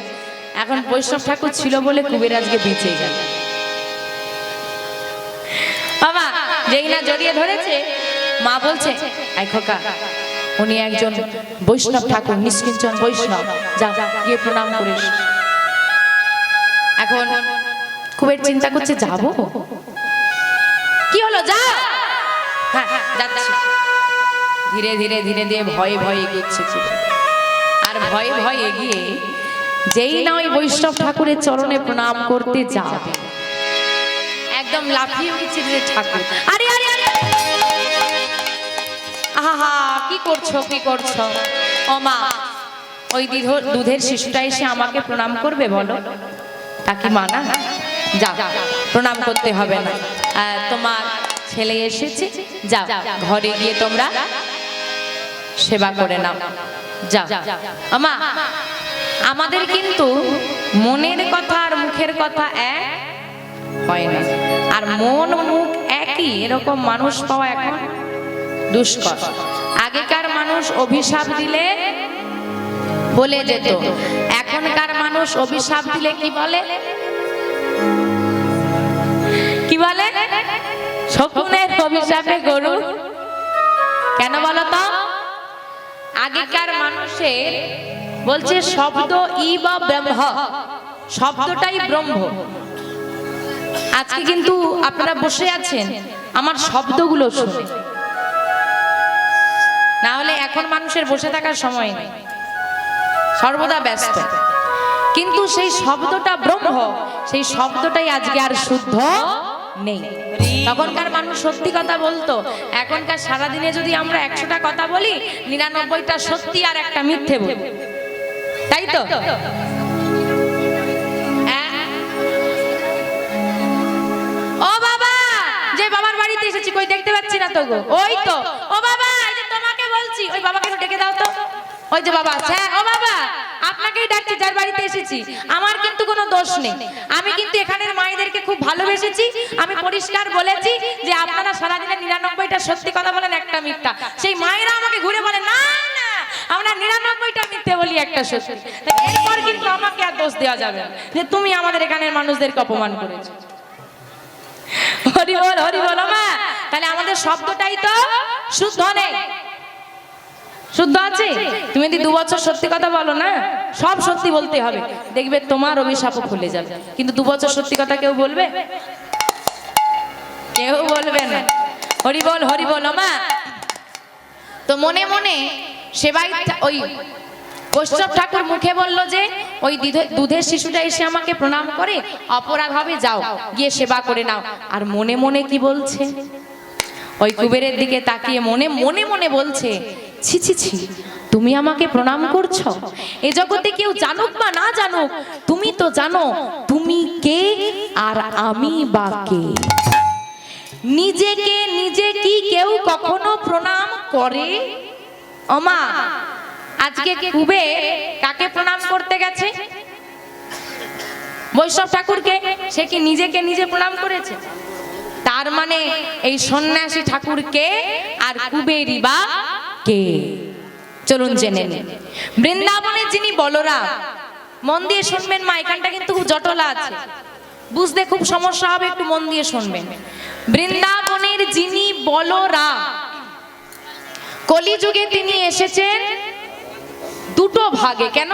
এখন বৈষ্ণব ঠাকুর ছিল বলে কুবের আজকে বেঁচে গেল। বাবা যেই না জড়িয়ে ধরেছে, মা বলছে আই খোকা, উনি একজন বৈষ্ণব ঠাকুর, নিষ্কিঞ্চন বৈষ্ণব, যা গিয়ে প্রণাম করে এসো। এখন কুবের চিন্তা করছে যাবো, কি হলো যা, হ্যাঁ যাচ্ছি। ধীরে ধীরে ধীরে ধীরে ভয়ে ভয়ে এগোচ্ছে কুবের। আর ভয়ে ভয়ে এগিয়ে যেই না ওই বৈষ্ণব ঠাকুরের চরণে প্রণাম করতে যাবে, একদম লাফিয়ে উঠেছে যে ঠাকুর, আরে আরে আরে আহা কি করছো কি করছো? ও মা, ওই দুধের শিশুটা এসে আমাকে প্রণাম করবে বলো, তা কি মানা? যা প্রণাম করতে হবে না, তোমার ছেলে এসেছে, যা ঘরে গিয়ে তোমরা সেবা করে নাও, যা। আমা আমাদের কিন্তু মনের কথা আর মুখের কথা এক হয় না, আর মন মুখ একই এরকম মানুষ পাওয়া এখন দুষ্কর। আগেকার মানুষ অভিশাপ দিলে বলে যেত, এখনকার মানুষ অভিশাপ দিলে কি বলে? কি বলে? শকুনের অভিশাপে গরু। কেন বলো তো? আগেকার মানুষের বলছে শব্দ ই বা ব্রহ্ম, শব্দটাই ব্রহ্ম। আজকে কিন্তু আপনারা বসে আছেন আমার শব্দগুলো শুনে, না হলে এখন মানুষের বসে থাকার সময় নেই, সর্বদা ব্যস্ত। কিন্তু সেই শব্দটা ব্রহ্ম, সেই শব্দটাই আজকে আর শুদ্ধ নেই। তখনকার মানুষ সত্যি কথা বলতো, এখনকার সারাদিনে যদি আমরা 100টা কথা বলি, 99টা সত্যি আর একটা মিথ্যে বলি, তাই তো? ও বাবা, যে বাবার বাড়িতে এসেছি কই দেখতে পাচ্ছি না তো গো। ওই তো, ও বাবা এই যে তোমাকে বলছি, ওই বাবাকে একটু ডেকে দাও তো। ওই যে বাবা, হ্যাঁ ও বাবা আপনাকেই ডাকছি, যার বাড়িতে এসেছি। আমার কিন্তু কোনো দোষ নেই, আমি কিন্তু এখানের মায়েদেরকে খুব ভালোবেসেছি। আমি পরিষ্কার বলেছি যে আপনারা সারাদিনে 99টা সত্যি কথা বলেন, একটা মিথ্যা। সেই মায়েরা আমাকে ঘুরে বলে না না আমরা 99টা মিথ্যে বলি, একটা সত্যি। এরপর কিন্তু আমাকে আর দোষ দেওয়া যাবে না যে তুমি আমাদের এখানের মানুষদেরকে অপমান করেছো। হরি বল হরি বল মা। তাহলে আমাদের শব্দটাই তো শুদ্ধ নেই, শুদ্ধ আছে। তুমি যদি 2 বছর সত্যি কথা বলো না, সব সত্যি বলতে হবে, দেখবে তোমার অভিশাপও খুলে যাবে। কিন্তু 2 বছর সত্যি কথা কেউ বলবে? কেউ বলবে না। হরি বল মা। তো মনে মনে সেবাই ওই বৈষ্ণব ঠাকুর মুখে বলল যে ওই দুধের শিশুটা এসে আমাকে প্রণাম করে, অপরাধ হবে, যাও গিয়ে সেবা করে নাও। আর মনে মনে কি বলছে? ওই কুবেরের দিকে তাকিয়ে মনে মনে মনে বলছে, ছি ছি ছি, তুমি আমাকে প্রণাম করছো? এ জগতে কেউ জানুক বা না জানুক, তুমি তো জানো তুমি কে আর আমি বা কে। নিজেকে নিজে কি কেউ কখনো প্রণাম করে? ওমা, আজকে কুবের কাকে প্রণাম করতে গেছে? বৈষ্ণব ঠাকুরকে। সে কি নিজেকে নিজে প্রণাম করেছে? তার মানে এই সন্ন্যাসী ঠাকুরকে আর কুবেরই বা কে? চলুন জেনে নিন। বৃন্দাবনের যিনি বলরাম, মন দিয়ে শুনবেন মা, এখানটা কিন্তু খুব জটলা আছে, বুঝতে খুব সমস্যা হবে, একটু মন দিয়ে শুনবেন। বৃন্দাবনের যিনি বলরাম, কলিযুগে তিনি এসেছেন দুটো ভাগে। কেন?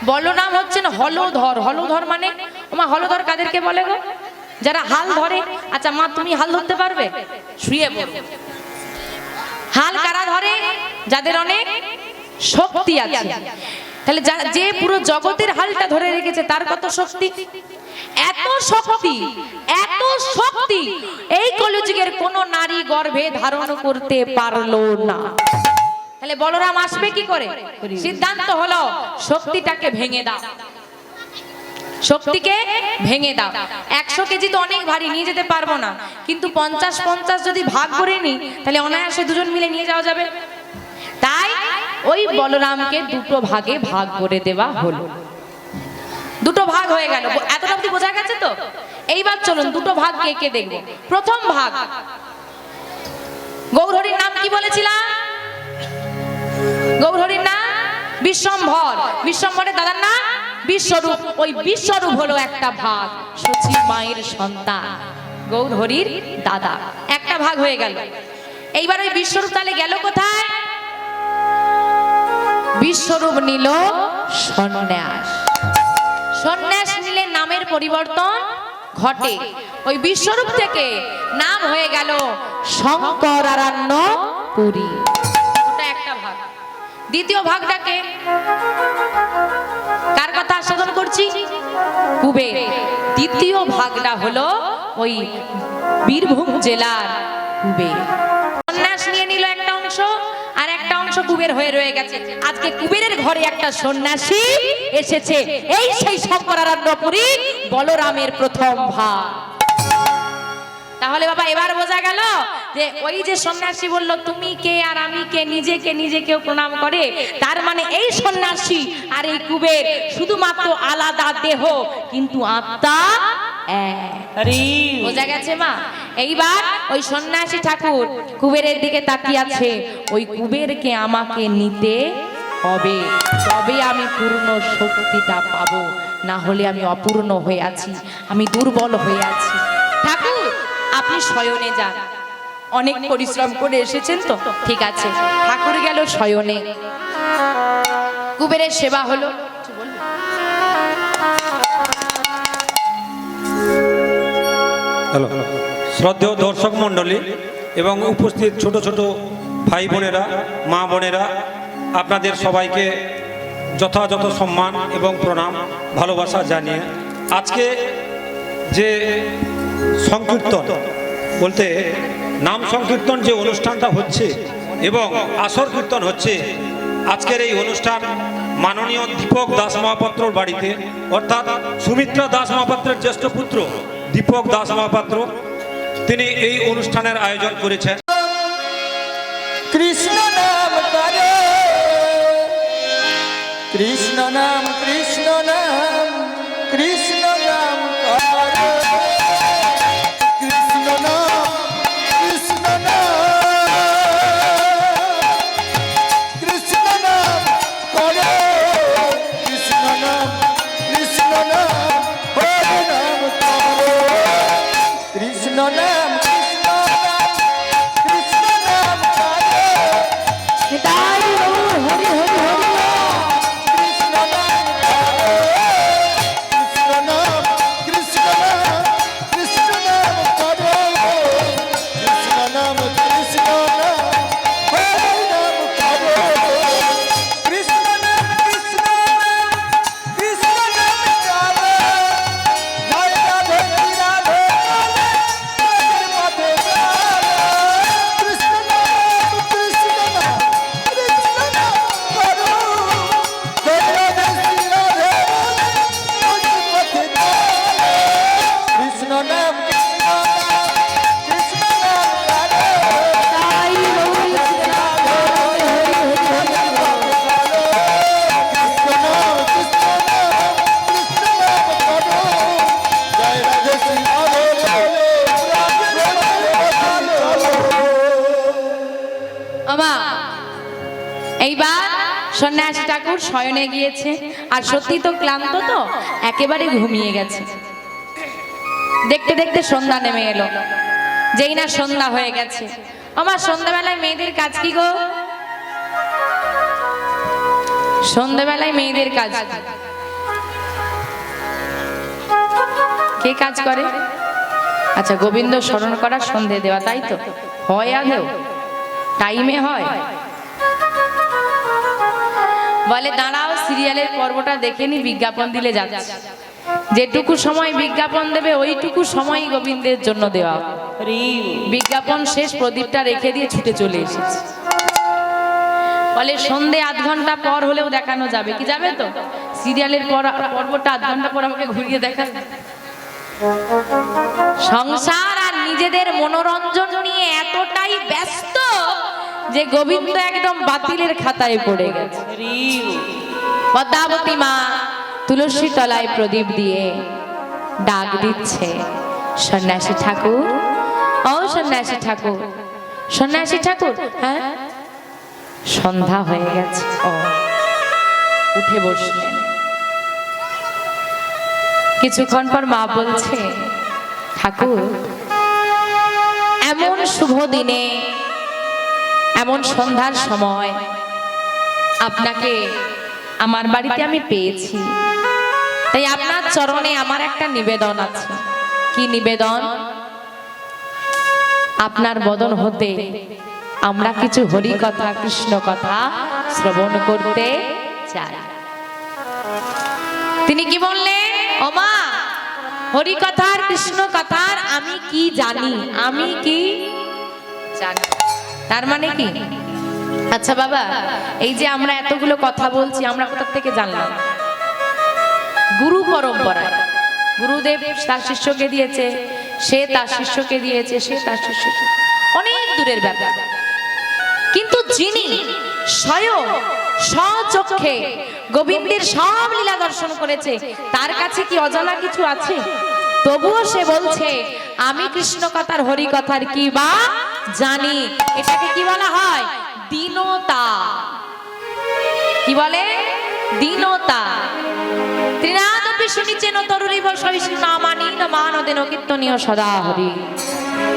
বলরাম হচ্ছেন হলধর। হলধর মানে ওমা, হলধর কাদেরকে বলে গো? যারা হাল ধরে। আচ্ছা মা, তুমি হাল ধরতে পারবে? শুয়ে পড়ো। হাল কারা ধরে? যাদের অনেক শক্তি আছে। তাহলে যে পুরো জগতের হালটা ধরে রেখেছে তার কত শক্তি! এত শক্তি, এত শক্তি এই কলিযুগের কোন নারী গর্ভে ধারণ করতে পারলো না। তাহলে বলরাম আসবে কি করে? সিদ্ধান্ত হলো শক্তিটাকে ভেঙে দাও। শক্তিকে ভেঙে দাও। 100 কেজি তো অনেক ভারী, নিয়ে যেতে পারবো না, কিন্তু 50-50 যদি ভাগ করে নিই তাহলে অনায়াসে দুজন মিলে নিয়ে যাওয়া যাবে। তাই ওই বলরামকে দুটো ভাগে ভাগ করে দেওয়া হলো। দুটো ভাগ হয়ে গেল, এতটা অবধি বোঝা গেছে তো? এইবার চলুন দুটো ভাগ কে কে দেখবো। প্রথম ভাগ, গৌরহরির নাম কি বলেছিলাম? গৌরহরির নাম বিশ্বম্ভর। বিশ্বম্ভরের দাদার নাম বিশ্বরূপ। ওই বিশ্বরূপ হলো একটা ভাগ, সচিব মায়ের সন্তান, গৌরহরির দাদা। একটা ভাগ হয়ে গেল। এইবার ওই বিশ্বরূপ তাহলে গেল কোথায়? বিশ্বরূপ নিল সন্ন্যাস। সন্ন্যাস নিলে নামের পরিবর্তন ঘটে। ওই বিশ্বরূপ থেকে নাম হয়ে গেল শঙ্করারণ্য পুরী। ওটা একটা ভাগ। দ্বিতীয় ভাগটাকে কার কথা আস্বাদন করছি? কুবের। দ্বিতীয় ভাগটা হলো ওই বীরভূম জেলার কুবের। সন্ন্যাস নিয়ে নিল একটা অংশ, আর একটা অংশ কুবের হয়ে রয়ে গেছে। আজকে কুবেরের ঘরে একটা সন্ন্যাসী এসেছে, এই সেই শঙ্করারণ্যপুরী বলরামের প্রথম ভাগ। তাহলে বাবা এবার বোঝা গেল যে ওই যে সন্ন্যাসী বলল তুমি কে আর আমি কে, নিজেকে নিজেকেও প্রণাম করে, তার মানে এই সন্ন্যাসী আর এই কুবের শুধুমাত্র আলাদা দেহ, কিন্তু আত্মা এক। বোঝা গেছে মা? এইবার ওই সন্ন্যাসী ঠাকুর কুবেরের দিকে তাকিয়ে আছে। ওই কুবেরকে আমাকে নিতে হবে, তবে আমি পূর্ণ শক্তিটা পাবো, না হলে আমি অপূর্ণ হয়ে আছি, আমি দুর্বল হয়ে আছি। ঠাকুর আপনি শয়নে যান, অনেক পরিশ্রম করে এসেছেন তো, ঠিক আছে। ঠাকুর গেল শয়নে। কুবেরের সেবা হলো। হ্যালো, শ্রদ্ধেয় দর্শক মণ্ডলী এবং উপস্থিত ছোট ছোট ভাই বোনেরা, মা বোনেরা, আপনাদের সবাইকে যথাযথ সম্মান এবং প্রণাম ভালোবাসা জানিয়ে আজকে যে সংকীর্তন বলতে নাম সংকীর্তন যে অনুষ্ঠানটা হচ্ছে এবং আসর কীর্তন হচ্ছে, আজকের এই অনুষ্ঠান মাননীয় দীপক দাস মহাপাত্রর বাড়িতে, অর্থাৎ সুমিত্রা দাস মহাপাত্রের জ্যেষ্ঠ পুত্র দীপক দাস মহাপাত্র, তিনি এই অনুষ্ঠানের আয়োজন করেছেন। কৃষ্ণ নাম করে, কৃষ্ণ নাম, কৃষ্ণ নাম, কৃষ্ণ নাম করে, কৃষ্ণ নাম, কৃষ্ণ নাম, কৃষ্ণ নাম করে, কৃষ্ণ নাম, কৃষ্ণ নাম, হরি নাম করে, কৃষ্ণ নাম, কৃষ্ণ নাম, কৃষ্ণ নাম করে, তাই হরি হরি হরি কৃষ্ণ নাম করে, কৃষ্ণ নাম, কৃষ্ণ নাম, কৃষ্ণ নাম করে, কৃষ্ণ নাম, কৃষ্ণ নাম, হরি নাম করে, কৃষ্ণ নাম, কৃষ্ণ নাম, কৃষ্ণ নাম করে, জয় রাধে রাধে রাধে পথে চলে, কৃষ্ণ নাম, কৃষ্ণ নাম, কৃষ্ণ নাম করো, জয় রাধে রাধে রাধে পথে চলে, কৃষ্ণ নাম, কৃষ্ণ নাম, কৃষ্ণ নাম করে, তাই হরি কৃষ্ণ নাম, কৃষ্ণ নাম, কৃষ্ণ নাম করো, জয় রাধে শ্রী রাধে বলে, রাধে রাধে চলো। আমা এইবার সন্ন্যাসী ঠাকুর শয়নে গিয়েছে, আর সত্যি তো ক্লান্ত, তো একেবারে ঘুমিয়ে গেছে। দেখতে দেখতে সন্ধ্যা নেমে এলো। যেই না সন্ধ্যা হয়ে গেছে, আমার সন্ধ্যাবেলায় মেয়েদের কাজ কি গো? সন্ধ্যাবেলায় মেয়েদের কাজ কি? কে কাজ করে? আচ্ছা, গোবিন্দ স্মরণ করা, সন্ধে দেওয়া, তাই তো? হয় আদৌ? টাইমে হয়? বলে দাঁড়াও, সিরিয়ালের পর্বটা দেখে নি, বিজ্ঞাপন দিলে যাচ্ছে। যেটুকু সময় বিজ্ঞাপন দেবে ওইটুকু সময় গোবিন্দের জন্য দেওয়া। বিজ্ঞাপন শেষ, প্রদীপটা রেখে দিয়ে ছুটে চলে এসেছে। বলে সন্ধে আধ ঘন্টা পর হলেও দেখানো যাবে, কি যাবে তো? সিরিয়ালের পর্বটা আধ ঘন্টা পর আমাকে ঘুরিয়ে দেখা। সংসার আর নিজেদের মনোরঞ্জন নিয়ে এতটাই ব্যস্ত যে গোবিন্দ একদম বাতিলের খাতায় পড়ে গেছে। পদ্মাবতী মা তুলসী তলায় প্রদীপ দিয়ে ডাক দিচ্ছে, সন্ন্যাসী ঠাকুর, ও সন্ন্যাসী ঠাকুর, সন্ন্যাসী ঠাকুর। হ্যাঁ, সন্ধ্যা হয়ে গেছে। ও, উঠে বসলেন। কিছুক্ষণ পর মা বলছে, ঠাকুর, এমন শুভ দিনে, এমন সন্ধ্যার সময় আপনাকে আমার বাড়িতে আমি পেয়েছি, তাই আপনার চরণে আমার একটা নিবেদন আছে। কি নিবেদন? আপনার বদন হতে আমরা কিছু হরি কথা, কৃষ্ণ কথা শ্রবণ করতে চাই। তিনি কি বললেন? ও মা, হরি কথার, কৃষ্ণ কথার আমি কি জানি, আমি কি জানি। তার মানে কি? আচ্ছা বাবা, এই যে আমরা এতগুলো কথা বলছি, আমরা কোথা থেকে জানলাম? গুরু পরম্পরায় গুরুদেব তার শিষ্যকে দিয়েছে, সে তার শিষ্যকে দিয়েছে, সে তার শিষ্যকে, অনেক দূরের ব্যাপার। কিন্তু যিনি স্বয়ং স্বচক্ষে গোবিন্দের সব লীলা দর্শন করেছে, তার কাছে কি অজানা কিছু আছে? তবুও সে বলছে, আমি কৃষ্ণ কথার, হরি কথার কি বা জানি। এটাকে কি বলা হয়? দীনতা। কি বলে? দীনতা। ত্রিনাদপি শুনিছেন তরুরিব সহিষ্ণু নামানি মানদেন কীর্তনীয় সদা হরি।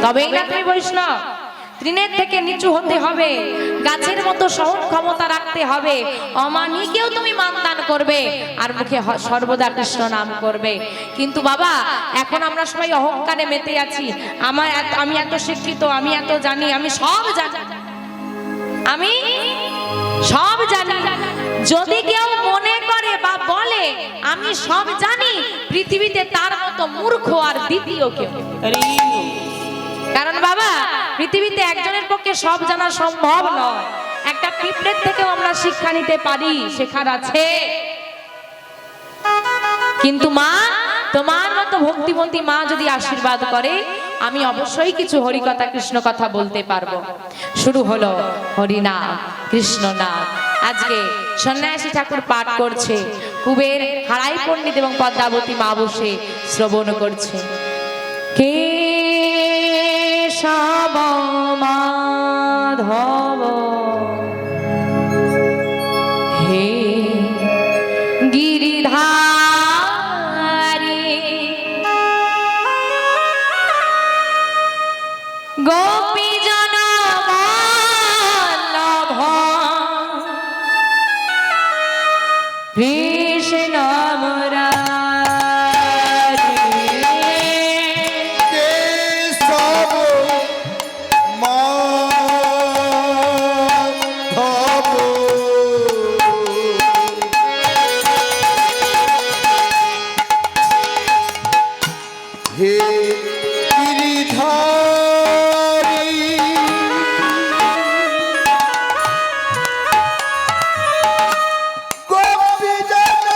তবেই না তুমি বৈষ্ণব। তৃণের থেকে নিচু হতে হবে, গাছের মতো সহন ক্ষমতা রাখতে হবে, অমানিকেও তুমি মানদান করবে, আর মুখে সর্বদা কৃষ্ণ নাম করবে। কিন্তু বাবা, এখন আমরা সবাই অহংকারে মেতে আছি। আমি এত শিক্ষিত, আমি এত জানি, আমি সব জানি, আমি সব জানি। যদি কেউ মনে করে বা বলে আমি সব জানি, পৃথিবীতে তার মতো মূর্খ আর দ্বিতীয় কেউ। কারণ বাবা, পৃথিবীতে একজনের পক্ষে সব জানা সম্ভব নয়। একটা পিঁপড়ের থেকেও আমরা শিক্ষা নিতে পারি, শেখার আছে। কিন্তু মা, তোমার মতো ভক্তিমতী মা যদি আশীর্বাদ করে, আমি অবশ্যই কিছু হরি কথা, কৃষ্ণ কথা বলতে পারবো। শুরু হলো হরি নাম, কৃষ্ণ নাম। আজকে সন্ন্যাসী ঠাকুর পাঠ করছে, কুবের, হারাই পণ্ডিত এবং পদ্মাবতী মা বসে শ্রবণ করছে। কেশব মাধব হে গিরিধারী, গোপীজন বল্লভ কৃষ্ণ মুরারি। কেশব মাধব হে গিরিধারী, গোপীজন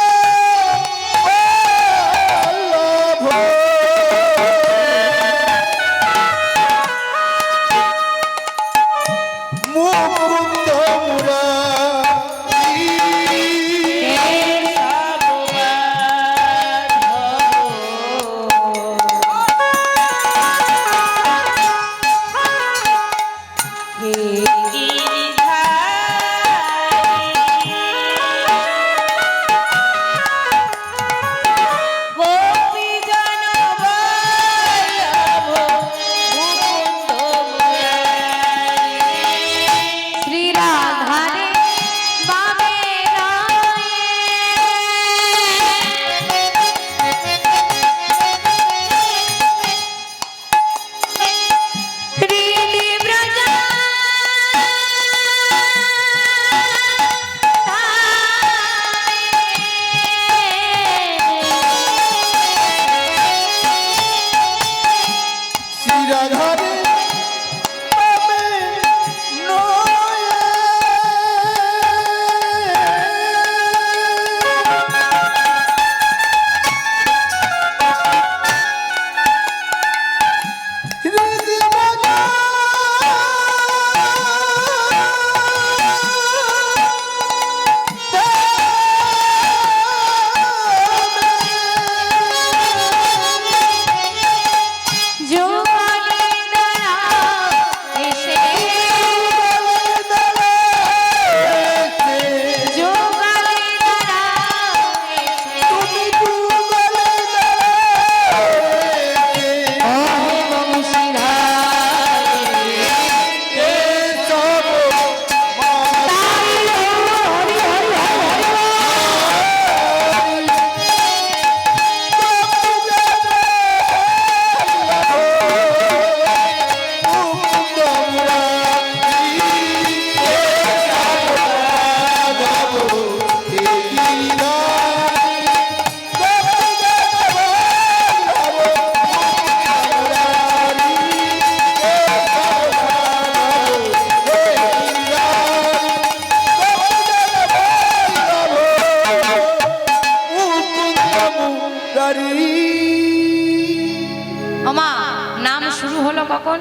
কখন?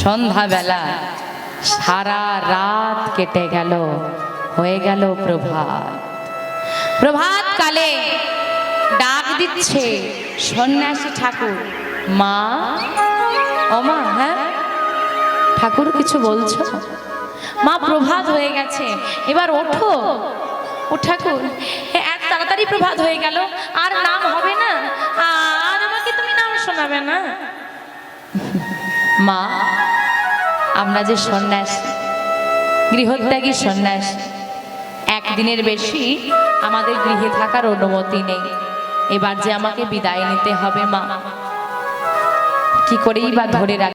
সন্ধ্যাবেলা। সারা রাত কেটে গেল, হয়ে গেল প্রভাত। প্রভাত কালে ডাক দিচ্ছে সন্ন্যাসী ঠাকুর, মা, ও মা, হ্যাঁ ঠাকুর কিছু বলছো? মা, প্রভাত হয়ে গেছে, এবার ওঠো। ও ঠাকুর, এত তাড়াতাড়ি প্রভাত হয়ে গেল, আর নাম হবে না? আর আমাকে তুমি নাম শোনাবে না? মা, আমরা যে সন্ন্যাসী, গৃহত্যাগী সন্ন্যাসী, একদিনের বেশি আমাদের গৃহে থাকার অনুমতি নেই। এবার যে আমাকে বিদায় নিতে হবে মা, কি করেই বা ধরে রাখ।